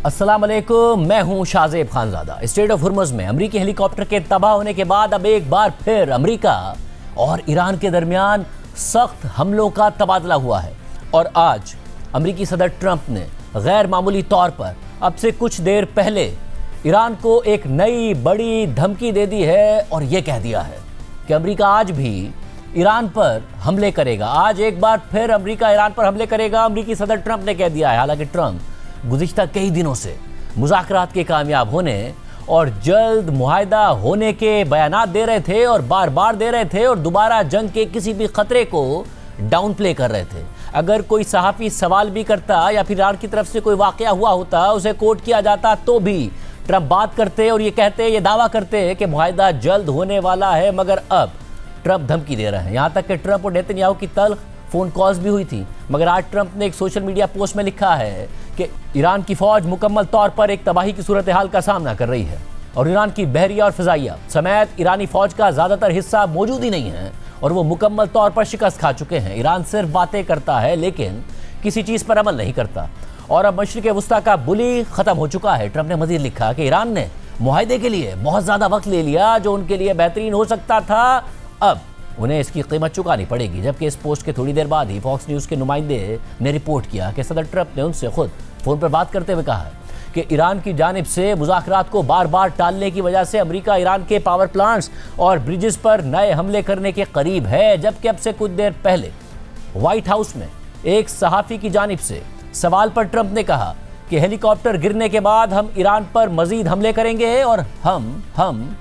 अस्सलाम वालेकुम, मैं हूं Shahzeb Khanzada. Straight of Hormuz में अमरीकी हेलीकॉप्टर के तबाह होने के बाद अब एक बार फिर अमरीका और ईरान के दरमियान सख्त हमलों का तबादला हुआ है और आज अमरीकी सदर ट्रंप ने गैर मामूली तौर पर अब से कुछ देर पहले ईरान को एक नई बड़ी धमकी दे दी है और ये कह दिया है कि अमरीका आज भी ईरान पर हमले करेगा। आज एक बार फिर अमरीका ईरान पर हमले करेगा, अमरीकी सदर ट्रंप ने कह दिया है। हालांकि ट्रंप गुज़िश्ता कई दिनों से मुज़ाकरात के कामयाब होने और जल्द मुआहदा होने के बयानात दे रहे थे और बार बार दे रहे थे और दोबारा जंग के किसी भी खतरे को डाउन प्ले कर रहे थे। अगर कोई सहाफ़ी सवाल भी करता या फिर ईरान की तरफ से कोई वाक़या हुआ होता, उसे कोट किया जाता, तो भी ट्रंप बात करते और ये कहते, ये दावा करते कि मुआहदा जल्द होने वाला है। मगर अब ट्रंप धमकी दे रहे हैं। यहाँ तक कि ट्रंप और नेतन्याहू की तल्ख फ़ोन कॉल्स भी हुई थी। मगर आज ट्रंप ने एक सोशल मीडिया पोस्ट में लिखा है कि ईरान की फ़ौज मुकम्मल तौर पर एक तबाही की सूरत हाल का सामना कर रही है और ईरान की बहरिया और फ़िज़ाइया समेत ईरानी फ़ौज का ज़्यादातर हिस्सा मौजूद ही नहीं है और वो मुकम्मल तौर पर शिकस्त खा चुके हैं। ईरान सिर्फ बातें करता है लेकिन किसी चीज़ पर अमल नहीं करता और अब मशरिक़ वुस्ता का बुली ख़त्म हो चुका है। ट्रंप ने मज़ीद लिखा कि ईरान ने मुआहदे के लिए बहुत ज़्यादा वक्त ले लिया, जो उनके लिए बेहतरीन हो सकता था। अब उन्हें इसकी कीमत चुकानी पड़ेगी। जबकि इस पोस्ट के थोड़ी देर बाद ही फॉक्स न्यूज़ के नुमाइंदे ने रिपोर्ट किया कि सदर ट्रंप ने उनसे खुद फ़ोन पर बात करते हुए कहा है कि ईरान की जानिब से मुज़ाकरात को बार बार टालने की वजह से अमरीका ईरान के पावर प्लांट्स और ब्रिजेस पर नए हमले करने के करीब है। जबकि अब से कुछ देर पहले व्हाइट हाउस में एक सहाफ़ी की जानिब से सवाल पर ट्रंप ने कहा कि हेलीकॉप्टर गिरने के बाद हम ईरान पर मज़ीद हमले करेंगे और हम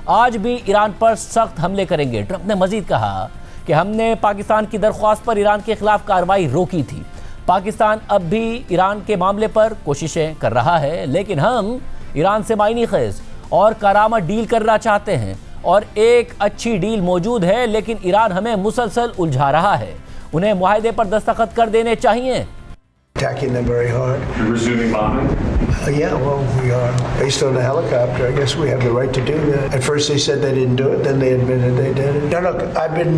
आज भी ईरान पर सख्त हमले करेंगे। ट्रंप ने मजीद कहा कि हमने पाकिस्तान की दरख्वास्त पर ईरान के खिलाफ कार्रवाई रोकी थी। पाकिस्तान अब भी ईरान के मामले पर कोशिशें कर रहा है, लेकिन हम ईरान से मायनी ख़ेज़ और कारामद डील करना चाहते हैं और एक अच्छी डील मौजूद है, लेकिन ईरान हमें मुसलसल उलझा रहा है। उन्हें मुआहदे पर दस्तखत कर देने चाहिए। Attacking them very hard. You're resuming bombing? Yeah, well, we are. Based on the helicopter, I guess we have the right to do that. At first they said they didn't do it, then they admitted they did it. Now look, I've been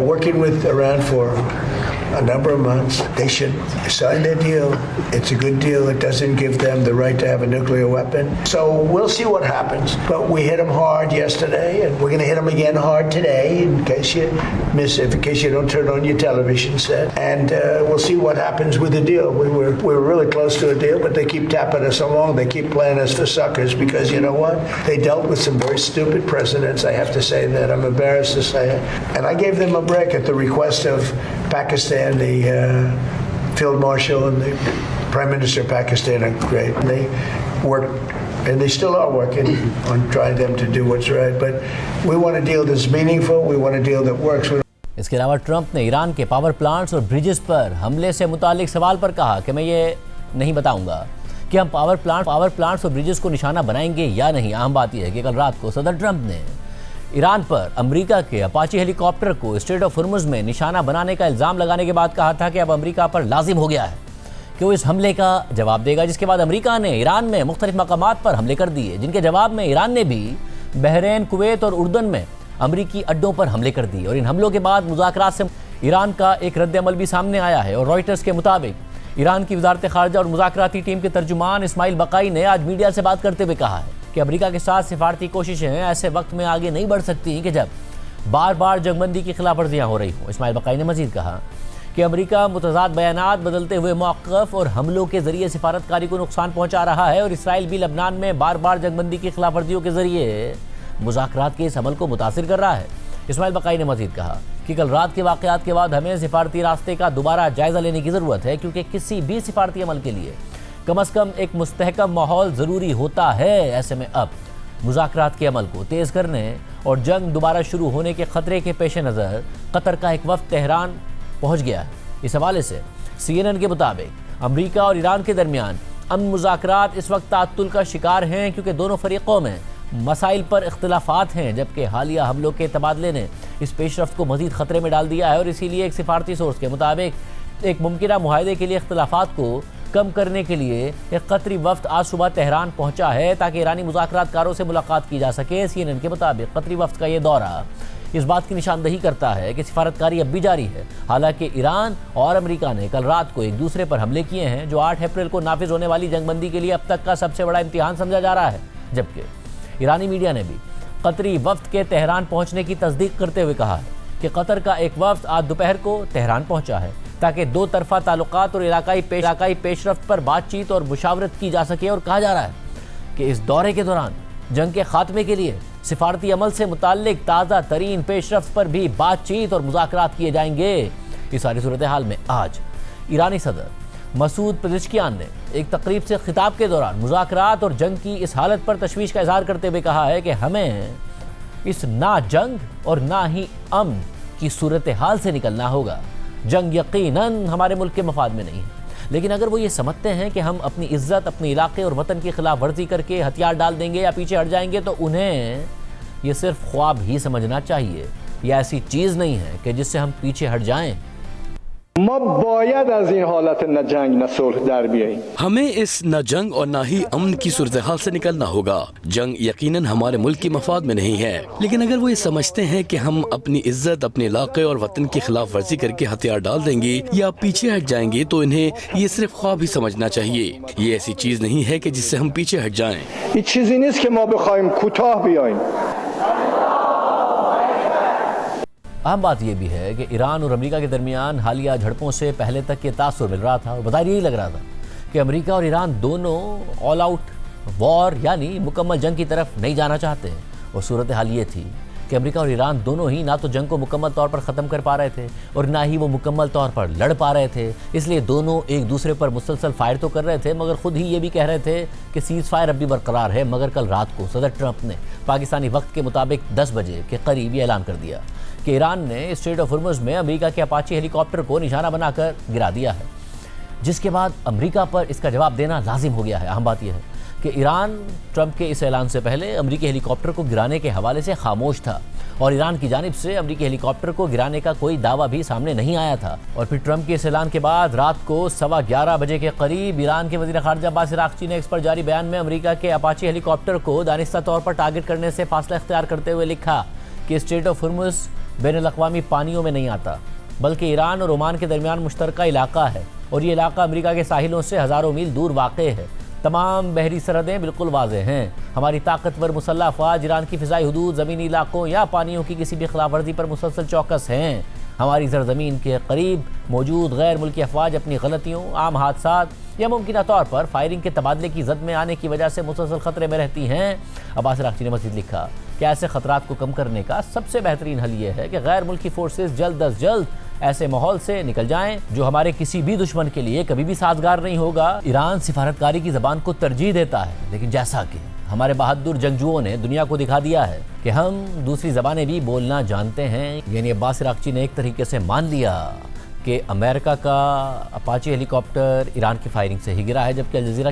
working with Iran for a number of months. They should sign their deal. It's a good deal. It doesn't give them the right to have a nuclear weapon. So we'll see what happens. But we hit them hard yesterday, and we're going to hit them again hard today, in case you miss it, in case you don't turn on your television set. And we'll see what happens with the deal. We were really close to a deal, but they keep tapping us along. They keep playing us for suckers because, you know what? They dealt with some very stupid precedents. I have to say that. I'm embarrassed to say it. And I gave them a break at the request of Pakistan. The Field Marshal and the Prime Minister of Pakistan are great. And they worked, and they still are working on trying them to do what's right. But we want a deal that's meaningful. We want a deal that works. इसके अलावा Trump ने Iran के power plants और bridges पर हमले से मुतालिक सवाल पर कहा कि मैं ये नहीं बताऊंगा कि हम पावर प्लांट्स और ब्रिजेस को निशाना बनाएंगे या नहीं। अहम बात यह है कि कल रात को सदर ट्रंप ने ईरान पर अमेरिका के अपाची हेलीकॉप्टर को स्ट्रेट ऑफ हुर्मुज़ में निशाना बनाने का इल्ज़ाम लगाने के बाद कहा था कि अब अमेरिका पर लाजिम हो गया है कि वो इस हमले का जवाब देगा। जिसके बाद अमेरिका ने ईरान में मुख्तलिफ मकामात पर हमले कर दिए, जिनके जवाब में ईरान ने भी बहरीन, कुवैत और उर्दन में अमरीकी अड्डों पर हमले कर दिए। और इन हमलों के बाद मुज़ाकरात से ईरान का एक रद्द-ए-अमल भी सामने आया है। और रॉयटर्स के मुताबिक ईरान की वज़ारत ख़ारजा और मुज़ाकराती टीम के तर्जुमान इस्माइल बकाई ने आज मीडिया से बात करते हुए कहा है कि अमरीका के साथ सिफारती कोशिशें ऐसे वक्त में आगे नहीं बढ़ सकती कि जब बार बार जंगबंदी की खिलाफ वर्जियाँ हो रही हों। इस्माइल बकाई ने मज़ीद कहा कि अमरीका मुतज़ाद बयानात, बदलते हुए मौक़िफ़ और हमलों के ज़रिए सिफारतकारी को नुकसान पहुँचा रहा है और इसराइल भी लबनान में बार बार जंगबंदी की खिलाफ वर्जियों के ज़रिए मुज़ाकरात के इस अमल को मुतासिर कर रहा है। इस्माइल बकाई ने मज़ीद कहा कि कल रात के वाक़यात के बाद हमें सिफारती रास्ते का दोबारा जायज़ा लेने की ज़रूरत है, क्योंकि किसी भी सिफारती अमल के लिए कम अज़ कम एक मुस्तहकम माहौल ज़रूरी होता है। ऐसे में अब मुज़ाकरात के अमल को तेज़ करने और जंग दोबारा शुरू होने के ख़तरे के पेश नज़र कतर का एक वफ़द तेहरान पहुँच गया है। इस हवाले से CNN के मुताबिक अमरीका और ईरान के दरमियान अमन मुज़ाकरात इस वक्त ताअत्तुल का शिकार हैं, क्योंकि दोनों फ़रीक़ों में मसाइल पर इख्तिलाफ़ात हैं। जबकि हालिया हमलों के तबादले ने इस पेशरफ्त को मज़ीद ख़तरे में डाल दिया है और इसीलिए एक सिफारती सोर्स के मुताबिक एक मुमकिना मुआहदे के लिए इख्तिलाफ़ात को कम करने के लिए एक कतरी वफ़द आज सुबह तेहरान पहुंचा है ताकि ईरानी मुज़ाकरात कारों से मुलाकात की जा सके। CNN के मुताबिक कतरी वफ़द का ये दौरा इस बात की निशानदही करता है कि सिफारतकारी अब भी जारी है। हालांकि ईरान और अमेरिका ने कल रात को एक दूसरे पर हमले किए हैं, जो 8 अप्रैल को नाफिज होने वाली जंगबंदी के लिए अब तक का सबसे बड़ा इम्तिहान समझा जा रहा है। जबकि ईरानी मीडिया ने भी कतरी वफ्द के तेहरान पहुंचने की तस्दीक करते हुए कहा है कि कतर का एक वफ्द आज दोपहर को तेहरान पहुंचा है ताकि दो तरफा ताल्लुकात और इलाकाई पेशरफ्त पर बातचीत और मुशावरत की जा सके। और कहा जा रहा है कि इस दौरे के दौरान जंग के खात्मे के लिए सिफारती अमल से मुताल्लिक ताज़ा तरीन पेशरफ्त पर भी बातचीत और मुज़ाकरात किए जाएंगे। इस सारी सूरत हाल में आज ईरानी सदर मसूद पेज़ेश्कियान ने एक तकरीब से खिताब के दौरान मुज़ाकरात और जंग की इस हालत पर तशवीश का इजहार करते हुए कहा है कि हमें इस ना जंग और ना ही अमन की सूरत हाल से निकलना होगा। जंग यकीनन हमारे मुल्क के मफाद में नहीं है, लेकिन अगर वो ये समझते हैं कि हम अपनी इज्जत, अपने इलाके और वतन की खिलाफ वर्जी करके हथियार डाल देंगे या पीछे हट जाएंगे, तो उन्हें ये सिर्फ ख्वाब ही समझना चाहिए। यह ऐसी चीज़ नहीं है कि जिससे हम पीछे हट जाएं। हमें इस न जंग और ना ही अमन की सूरत हाल से निकलना होगा। जंग यकीनन हमारे मुल्क की मफाद में नहीं है, लेकिन अगर वो ये समझते हैं कि हम अपनी इज्जत, अपने इलाके और वतन की खिलाफ वर्जी करके हथियार डाल देंगे या पीछे हट जाएंगे, तो इन्हें ये सिर्फ ख्वाब ही समझना चाहिए। ये ऐसी चीज नहीं है कि जिससे हम पीछे हट जाएं। अहम बात यह भी है कि ईरान और अमेरिका के दरमियान हालिया झड़पों से पहले तक ये तासुर मिल रहा था और बाहर यही लग रहा था कि अमेरिका और ईरान दोनों ऑल आउट वॉर यानी मुकम्मल जंग की तरफ नहीं जाना चाहते हैं। और सूरत हाल ये थी कि अमेरिका और ईरान दोनों ही ना तो जंग को मुकम्मल तौर पर ख़त्म कर पा रहे थे और ना ही वो मुकम्मल तौर पर लड़ पा रहे थे। इसलिए दोनों एक दूसरे पर मुसलसल फायर तो कर रहे थे, मगर खुद ही ये भी कह रहे थे कि सीज़ फायर अब भी बरकरार है। मगर कल रात को सदर ट्रंप ने पाकिस्तानी वक्त के मुताबिक 10 बजे के करीब ये ऐलान कर दिया कि ईरान ने स्ट्रेट ऑफ हुर्मुज़ में अमेरिका के अपाची हेलीकॉप्टर को निशाना बनाकर गिरा दिया है, जिसके बाद अमेरिका पर इसका जवाब देना लाजिम हो गया है। अहम बात यह है कि ईरान ट्रंप के इस ऐलान से पहले अमेरिकी हेलीकॉप्टर को गिराने के हवाले से खामोश था और ईरान की जानिब से अमेरिकी हेलीकॉप्टर को गिराने का कोई दावा भी सामने नहीं आया था। और फिर ट्रंप के इस ऐलान के बाद रात को 11:15 बजे के करीब ईरान के वज़ीर ख़ारिजा अब्बास अराग़ची ने एक्स पर जारी बयान में अमेरिका के अपाची हेलीकॉप्टर को दानिस्ता तौर पर टारगेट करने से फासला इख्तियार करते हुए लिखा कि स्ट्रेट ऑफ हुर्मुज़ बैनुल-अक़वामी पानियों में नहीं आता, बल्कि ईरान और ओमान के दरमियान मुश्तरका इलाका है और ये इलाका अमेरिका के साहिलों से हज़ारों मील दूर वाक़ है। तमाम बहरी सरहदें बिल्कुल वाज़ेह हैं। हमारी ताकतवर मुसल्लह अफ़वाज ईरान की फ़िज़ाई हदूद, ज़मीनी इलाकों या पानियों की किसी भी खिलाफ वर्जी पर मुसलसल चौकस हैं। हमारी सरज़मीन के करीब मौजूद गैर मुल्की अफ़वाज अपनी गलतियों, आम हादसात या मुमकिन तौर पर फायरिंग के तबादले की जद में आने की वजह से मुसलसल ख़तरे में रहती हैं। अब्बास अराग़ची ने मज़ीद लिखा कि ऐसे ख़तरात को कम करने का सबसे बेहतरीन हल ये है कि गैर मुल्की फोर्सेस जल्द अज जल्द ऐसे माहौल से निकल जाएं जो हमारे किसी भी दुश्मन के लिए कभी भी साजगार नहीं होगा। ईरान सिफारतकारी की ज़बान को तरजीह देता है, लेकिन जैसा कि हमारे बहादुर जंगजुओं ने दुनिया को दिखा दिया है कि हम दूसरी ज़बानें भी बोलना जानते हैं। यानी अब्बास अराग़ची ने एक तरीके से मान लिया कि अमेरिका का अपाची हेलीकॉप्टर ईरान की फायरिंग से ही गिरा है। जबकि अल जज़ीरा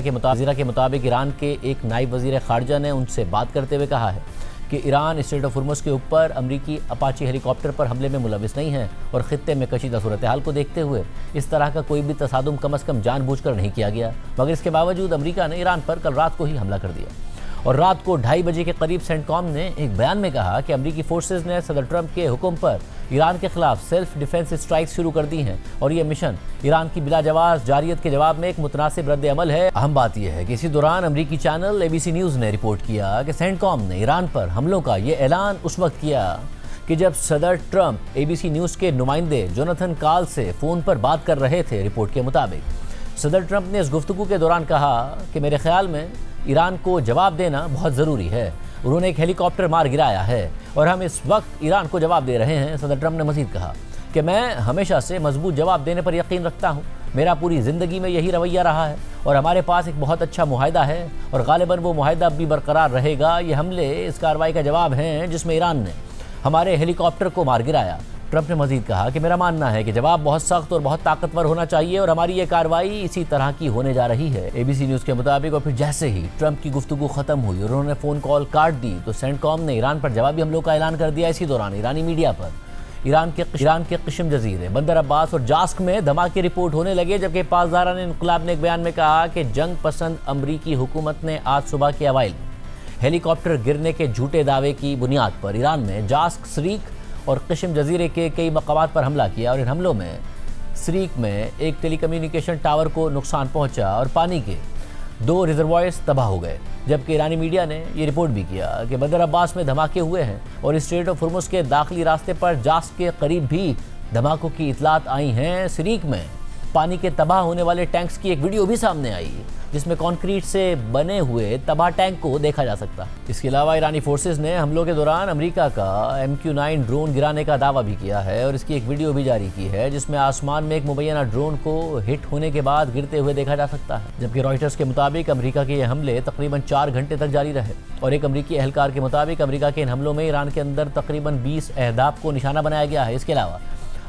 के मुताबिक ईरान के एक नायब वज़ीर ख़ारिजा ने उनसे बात करते हुए कहा है कि ईरान स्ट्रेट ऑफ हुर्मुज़ के ऊपर अमरीकी अपाची हेलीकॉप्टर पर हमले में मुलविस नहीं है और ख़ित्ते में कशीदा सूरत हाल को देखते हुए इस तरह का कोई भी तसादुम कम अज़ कम जानबूझकर नहीं किया गया। मगर इसके बावजूद अमरीका ने ईरान पर कल रात को ही हमला कर दिया। और रात को 2:30 बजे के करीब सेंटकॉम ने एक बयान में कहा कि अमरीकी फोर्सेज ने सदर ट्रंप के हुक्म पर ईरान के खिलाफ सेल्फ डिफेंस स्ट्राइक्स शुरू कर दी हैं और ये मिशन ईरान की बिलाजवाब जारियत के जवाब में एक मुतनासिब रद्द अमल है। अहम बात यह है कि इसी दौरान अमरीकी चैनल ABC न्यूज़ ने रिपोर्ट किया कि सेंटकॉम ने ईरान पर हमलों का ये ऐलान उस वक्त किया कि जब सदर ट्रंप ABC न्यूज़ के नुमाइंदे जोनाथन काल से फ़ोन पर बात कर रहे थे। रिपोर्ट के मुताबिक सदर ट्रंप ने इस गुफ्तगू के दौरान कहा कि मेरे ख्याल में ईरान को जवाब देना बहुत ज़रूरी है। उन्होंने एक हेलीकॉप्टर मार गिराया है और हम इस वक्त ईरान को जवाब दे रहे हैं। सदर ट्रंप ने मज़ीद कहा कि मैं हमेशा से मजबूत जवाब देने पर यकीन रखता हूँ। मेरा पूरी ज़िंदगी में यही रवैया रहा है और हमारे पास एक बहुत अच्छा मुआहदा है और गालिबन वो मुआहदा अब भी बरकरार रहेगा। ये हमले इस कार्रवाई का जवाब हैं जिसमें ईरान ने हमारे हेलीकॉप्टर को मार गिराया। ट्रंप ने मजीद कहा कि मेरा मानना है कि जवाब बहुत सख्त और बहुत ताकतवर होना चाहिए और हमारी ये कार्रवाई इसी तरह की होने जा रही है। ABC न्यूज़ के मुताबिक और फिर जैसे ही ट्रंप की गुफ्तगू ख़त्म हुई और उन्होंने फ़ोन कॉल काट दी तो सेंटकॉम ने ईरान पर जवाबी हमलों का ऐलान कर दिया। इसी दौरान ईरानी मीडिया पर ईरान के क़िश्म जज़ीरे, बंदर अब्बास और जास्क में धमाके रिपोर्ट होने लगे। जबकि पासदारान इन्क़िलाब ने एक बयान में कहा कि जंग पसंद अमरीकी हुकूमत ने आज सुबह के अवाइल हेलीकॉप्टर गिरने के झूठे दावे की बुनियाद पर ईरान में जास्क, शरीक और क़िश्म जजीरे के कई मकामात पर हमला किया और इन हमलों में सरीक में एक टेलीकम्युनिकेशन टावर को नुकसान पहुंचा और पानी के 2 रिजर्वॉयर्स तबाह हो गए। जबकि ईरानी मीडिया ने ये रिपोर्ट भी किया कि बंदर अब्बास में धमाके हुए हैं और स्ट्रेट ऑफ हुर्मुज़ के दाखिली रास्ते पर जास के करीब भी धमाकों की इतलात आई हैं। सरीक में पानी के तबाह होने वाले टैंक्स की एक वीडियो भी सामने आई जिसमें कंक्रीट से बने हुए तबाह टैंक को देखा जा सकता है। इसके अलावा ईरानी फोर्सेस ने हमलों के दौरान अमेरिका का MQ-9 ड्रोन गिराने का दावा भी किया है और इसकी एक वीडियो भी जारी की है जिसमें आसमान में एक मुबैना ड्रोन को हिट होने के बाद गिरते हुए देखा जा सकता है। जबकि रॉयटर्स के मुताबिक अमेरिका के ये हमले तकरीबन 4 घंटे तक जारी रहे और एक अमेरिकी एहलकार के मुताबिक अमेरिका के इन हमलों में ईरान के अंदर तकरीबन 20 अहदाफ को निशाना बनाया गया है। इसके अलावा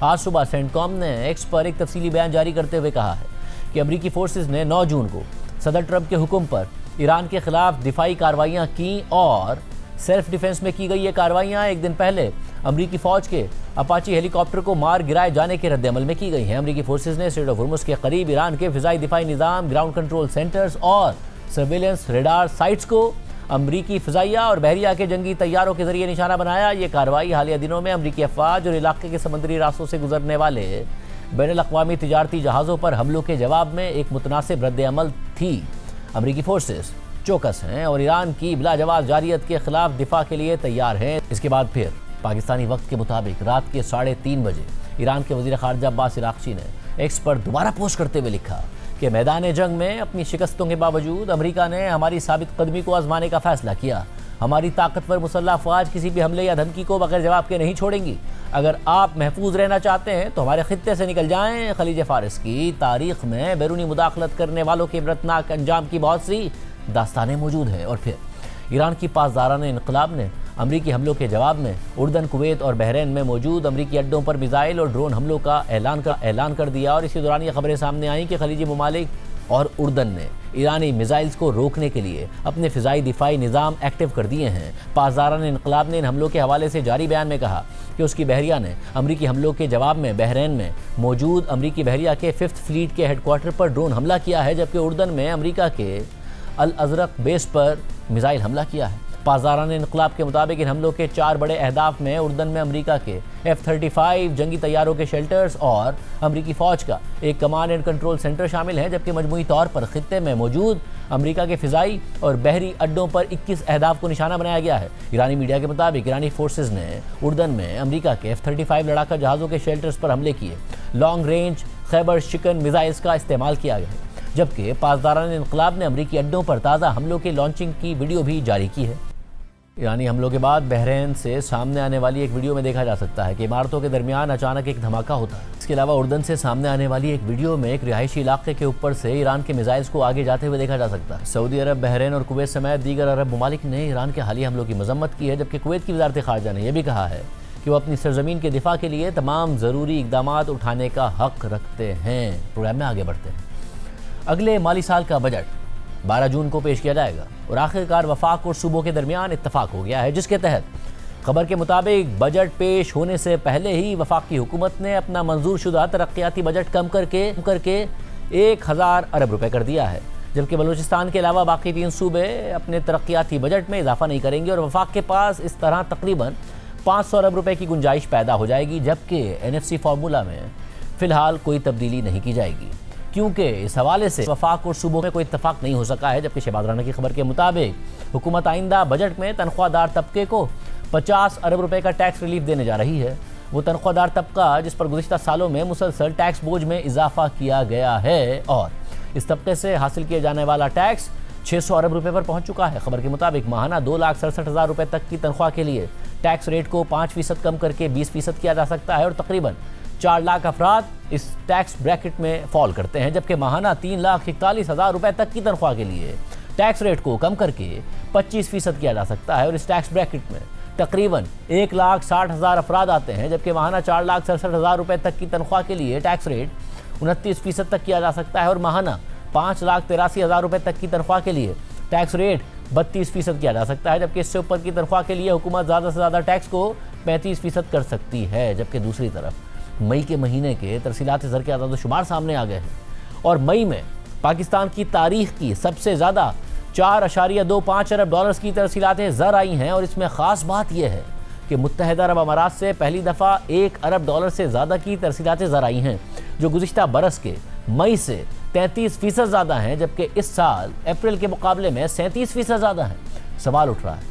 आज सुबह सेंटकॉम ने एक्स पर एक तफसीली बयान जारी करते हुए कहा है कि अमेरिकी फोर्सेस ने 9 जून को सदर ट्रंप के हुक्म पर ईरान के खिलाफ दिफाई कार्रवाइयाँ की और सेल्फ डिफेंस में की गई ये कार्रवाइयाँ एक दिन पहले अमेरिकी फ़ौज के अपाची हेलीकॉप्टर को मार गिराए जाने के रद्देअमल में की गई हैं। अमेरिकी फोर्सेस ने स्ट्रेट ऑफ हुर्मुज़ के करीब ईरान के फ़िज़ाई दिफाई निज़ाम, ग्राउंड कंट्रोल सेंटर्स और सर्वेलेंस रेडार साइट्स को अमरीकी फ़िज़ाइया और बहरिया के जंगी तैयारों के जरिए निशाना बनाया। ये कार्रवाई हालिया दिनों में अमरीकी अफवाज और इलाके के समुद्री रास्तों से गुजरने वाले बैनुल-अक़वामी तिजारती जहाज़ों पर हमलों के जवाब में एक मुतनासिब रद्द-ए-अमल थी। अमरीकी फोर्सेस चौकस हैं और ईरान की बिलाजवाब जारियत के खिलाफ दिफा के लिए तैयार हैं। इसके बाद फिर पाकिस्तानी वक्त के मुताबिक रात के 3:30 बजे ईरान के वज़ीर ख़ारिजा अब्बास इराक़ची ने एक्स पर दोबारा पोस्ट करते हुए लिखा कि मैदान जंग में अपनी शिकस्तों के बावजूद अमेरिका ने हमारी साबित कदमी को आजमाने का फैसला किया। हमारी ताकतवर मुसल्लह अफवाज किसी भी हमले या धमकी को बगैर जवाब के नहीं छोड़ेंगी। अगर आप महफूज रहना चाहते हैं तो हमारे खित्ते से निकल जाएं। खलीज फारिस की तारीख में बैरूनी मुदाखलत करने वालों के इबरतनाक अंजाम की बहुत सी दास्तानें मौजूद हैं। और फिर ईरान की पासदाराना इनकलाब ने अमरीकी हमलों के जवाब में उर्दन, कुवैत और बहरीन में मौजूद अमरीकी अड्डों पर मिसाइल और ड्रोन हमलों का ऐलान कर दिया। और इसी दौरान ये खबरें सामने आईं कि खलीजी ममालिक और उर्दन ने ईरानी मिसाइल्स को रोकने के लिए अपने फ़िज़ाई दिफाई निज़ाम एक्टिव कर दिए हैं। पासदाराना इनकलाब ने इन हमलों के हवाले से जारी बयान में कहा कि उसकी बहरिया ने अमरीकी हमलों के जवाब में बहरीन में मौजूद अमरीकी बहरिया के 5th फ्लीट के हेडक्वार्टर पर ड्रोन हमला किया है, जबकि उर्दन में अमरीका के अल अज़रक बेस पर मिसाइल हमला किया है। पासदाराना इनकलाब के मुताबिक इन हमलों के 4 बड़े अहदाफ में उर्दन में अमरीका के F-35 जंगी तैयारों के शेल्टर्स और अमरीकी फ़ौज का एक कमांड एंड कंट्रोल सेंटर शामिल है, जबकि मजमूई तौर पर खित्ते में मौजूद अमरीका के फ़िज़ाई और बहरी अड्डों पर 21 अहदाफ को निशाना बनाया गया है। ईरानी मीडिया के मुताबिक ईरानी फोर्सेज ने उर्दन में अमरीका के F-35 लड़ाका जहाज़ों के शेल्टर्स पर हमले किए। लॉन्ग रेंज खैबर शिकन मिसाइल्स का इस्तेमाल किया गया है, जबकि पासदाराना इनकलाब ने अमरीकी अड्डों पर ताज़ा हमलों के लॉन्चिंग की वीडियो भी जारी की है। ईरानी हमलों के बाद बहरीन से सामने आने वाली एक वीडियो में देखा जा सकता है कि इमारतों के दरमियान अचानक एक धमाका होता है। इसके अलावा उर्दन से सामने आने वाली एक वीडियो में एक रिहायशी इलाके के ऊपर से ईरान के मिसाइल्स को आगे जाते हुए देखा जा सकता है। सऊदी अरब, बहरीन और कुवैत समेत दीगर अरब ममालिक ने ईरान के हालिया हमलों की मजम्मत की है, जबकि कुवैत की वज़ारत ख़ारिजा ने यह भी कहा है कि वो अपनी सरजमीन के दिफा के लिए तमाम ज़रूरी इक़दामात उठाने का हक़ रखते हैं। प्रोग्राम में आगे बढ़ते हैं। अगले माली साल का बजट 12 जून को पेश किया जाएगा और आखिरकार वफाक और सूबों के दरमियान इत्तफाक हो गया है, जिसके तहत खबर के मुताबिक बजट पेश होने से पहले ही वफाकी हुकूमत ने अपना मंजूर शुदा तरक्याती बजट कम करके 1000 अरब रुपए कर दिया है, जबकि बलूचिस्तान के अलावा बाकी 3 सूबे अपने तरक्याती बजट में इजाफा नहीं करेंगे और वफाक के पास इस तरह तकरीबन 500 अरब रुपए की गुंजाइश पैदा हो जाएगी, जबकि NFC फार्मूला में फ़िलहाल कोई तब्दीली नहीं की जाएगी, क्योंकि इस हवाले से वफाक और सूबों में कोई इत्तफाक नहीं हो सका है। जबकि शहबाज राना की खबर के मुताबिक हुकूमत आइंदा बजट में तनख्वाहदार तबके को 50 अरब रुपए का टैक्स रिलीफ देने जा रही है। वो तनख्वाहदार तबका जिस पर गुज़िश्ता सालों में मुसलसल टैक्स बोझ में इजाफा किया गया है और इस तबके से हासिल किए जाने वाला टैक्स 600 अरब रुपए पर पहुंच चुका है। खबर के मुताबिक माहाना 2,67,000 रुपए तक की तनख्वाह के लिए टैक्स रेट को 5% कम करके 20% किया जा सकता है और तकरीबन 4 लाख अफराद इस टैक्स ब्रैकेट में फॉल करते हैं, जबकि माहाना 3,41,000 रुपए तक की तनख्वाह के लिए टैक्स रेट को कम करके 25% किया जा सकता है और इस टैक्स ब्रैकेट में तकरीबन 1,60,000 अफराद आते हैं, जबकि माहाना 4,67,000 रुपए तक की तनख्वाह के लिए टैक्स रेट 29% तक किया जा सकता है और माहाना 5,83,000 रुपए तक की तनख्वाह के लिए टैक्स रेट 32% किया जा सकता है, जबकि इससे ऊपर की तनख्वाह के लिए हुकूमत ज़्यादा से ज़्यादा टैक्स को 35% कर सकती है। जबकि दूसरी तरफ मई के महीने के तरसीलात ज़र के आदाद-ओ-शुमार सामने आ गए हैं और मई में पाकिस्तान की तारीख की सबसे ज़्यादा 4.25 अरब डॉलर्स की तरसीलात ज़र आई हैं और इसमें ख़ास बात यह है कि मुत्तहदा अरब अमारात से पहली दफ़ा $1 अरब से ज़्यादा की तरसीलात ज़र आई हैं, जो गुज़िश्ता बरस के मई से 33% ज़्यादा हैं, जबकि इस साल अप्रैल के मुकाबले में 37% ज़्यादा हैं। सवाल उठ रहा है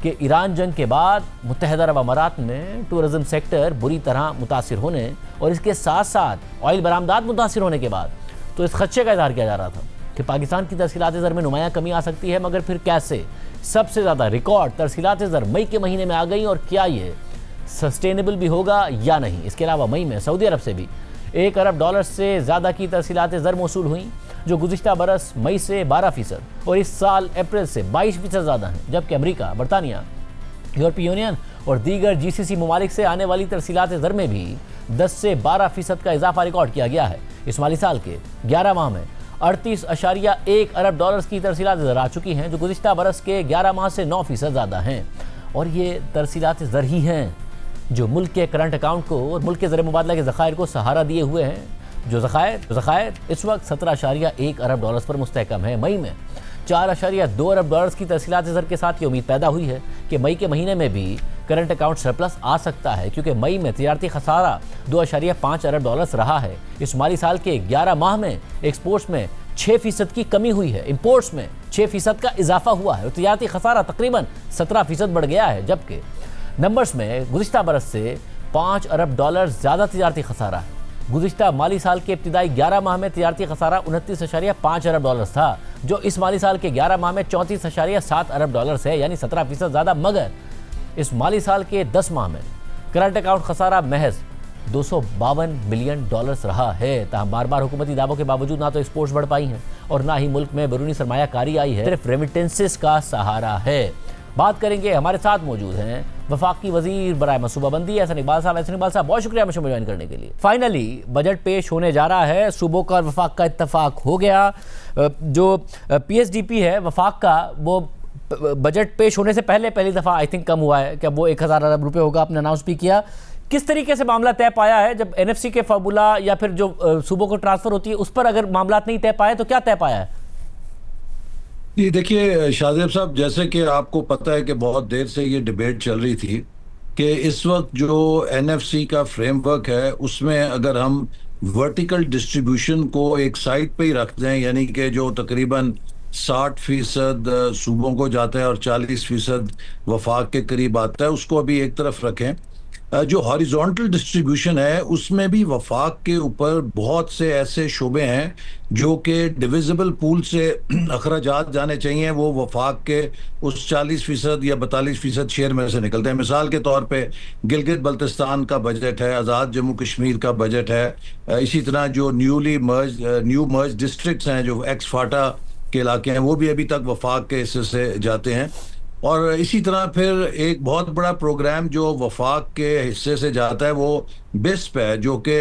कि ईरान जंग के बाद मुत्तहदा अरब अमारात में टूरिज़म सेक्टर बुरी तरह मुतासिर होने और इसके साथ साथ ऑयल बरामदात मुतासिर होने के बाद तो इस खदशे का इज़हार किया जा रहा था कि पाकिस्तान की तरसीलात ज़र में नुमायाँ कमी आ सकती है, मगर फिर कैसे? सबसे ज़्यादा रिकॉर्ड तरसीलात ज़र मई के महीने में आ गई, और क्या ये सस्टेनेबल भी होगा या नहीं। इसके अलावा मई में सऊदी अरब से भी $1 अरब से ज़्यादा की तरसीलात ज़र मौसूल हुई, जो गुज़िश्ता बरस मई से 12% और इस साल अप्रैल से 22% ज़्यादा हैं, जबकि अमेरिका, बरतानिया, यूरोपीय यूनियन और दीगर GCC ममालिक से आने वाली तरसीलात ज़र में भी 10 से 12% का इजाफा रिकॉर्ड किया गया है। इस माली साल के 11 माह में 38.1 अरब की तरसीलात ज़र आ चुकी हैं, जो गुज़िश्ता बरस के 11 माह से 9% ज़्यादा हैं। और ये तरसीलात ज़र ही हैं जो मुल्क के करंट अकाउंट को और मुल्क के ज़र मुबादला के ज़खायर को सहारा दिए हुए हैं। जो ज़खायर इस वक्त 17.1 अरब पर मुस्तहकम है। मई में 4.2 अरब की तरसीलात ज़र के साथ ये उम्मीद पैदा हुई है कि मई के महीने में भी करंट अकाउंट सरप्लस आ सकता है, क्योंकि मई में तिजारती खसारा 2.5 अरब रहा है। इस माली साल के 11 माह में एक्सपोर्ट्स में 6% की कमी हुई है, इंपोर्ट्स में 6% का इजाफा हुआ है और तिजारती खसारा तकरीबन 17% बढ़ गया है, जबकि नंबर्स में गुज़िश्ता बरस से $5 अरब ज़्यादा तिजारती खसारा है। गुज़िश्ता माली साल के इब्तिदाई 11 माह में तिजारती खसारा 29.5 अरब था, जो इस माली साल के 11 माह में 34.7 अरब है, यानी 17% ज़्यादा। मगर इस माली साल के 10 माह में करंट अकाउंट खसारा महज $252 मिलियन रहा है। ताहम बार बार हुकूमती दावों के बावजूद ना तो एक्सपोर्ट्स बढ़ पाई हैं और ना ही मुल्क में बैरूनी सरमायाकारी आई है, सिर्फ रेमिटेंसेस का सहारा है। बात करेंगे, हमारे साथ मौजूद हैं वफाकी वजीर बराए मनसूबाबंदी एहसन इकबाल साहब। एहसन इकबाल साहब, बहुत शुक्रिया मुझे ज्वाइन करने के लिए। फाइनली बजट पेश होने जा रहा है, सूबों का और वफाक का इत्तफाक हो गया। जो PSDP है वफाक का, वो बजट पेश होने से पहले पहली दफ़ा आई थिंक कम हुआ है कि वो 1000 अरब रुपये होगा, आपने अनाउंस भी किया। किस तरीके से मामला तय पाया है? जब NFC के फार्मूला या फिर जो सूबों को ट्रांसफ़र होती है उस पर अगर मामला नहीं तय पाए तो क्या तय पाया है? ये देखिए शाहजेब साहब, जैसे कि आपको पता है कि बहुत देर से ये डिबेट चल रही थी कि इस वक्त जो NFC का फ्रेमवर्क है उसमें अगर हम वर्टिकल डिस्ट्रीब्यूशन को एक साइड पे ही रख दें, यानी कि जो तकरीबन 60% सूबों को जाता है और 40% वफाक के करीब आता है, उसको अभी एक तरफ रखें। जो हॉरिजॉन्टल डिस्ट्रीब्यूशन है उसमें भी वफाक के ऊपर बहुत से ऐसे शोबे हैं जो कि डिविजिबल पूल से अखराजात जाने चाहिए, वो वफाक के उस 40% या 42% शेयर में से निकलते हैं। मिसाल के तौर पे गिलगित बल्तिस्तान का बजट है, आज़ाद जम्मू कश्मीर का बजट है, इसी तरह जो न्यू मर्ज डिस्ट्रिक्ट्स हैं, जो एक्स फाटा के इलाके हैं, वो भी अभी तक वफाक के हिस्से से जाते हैं। और इसी तरह फिर एक बहुत बड़ा प्रोग्राम जो वफाक के हिस्से से जाता है वो बिस्प है, जो कि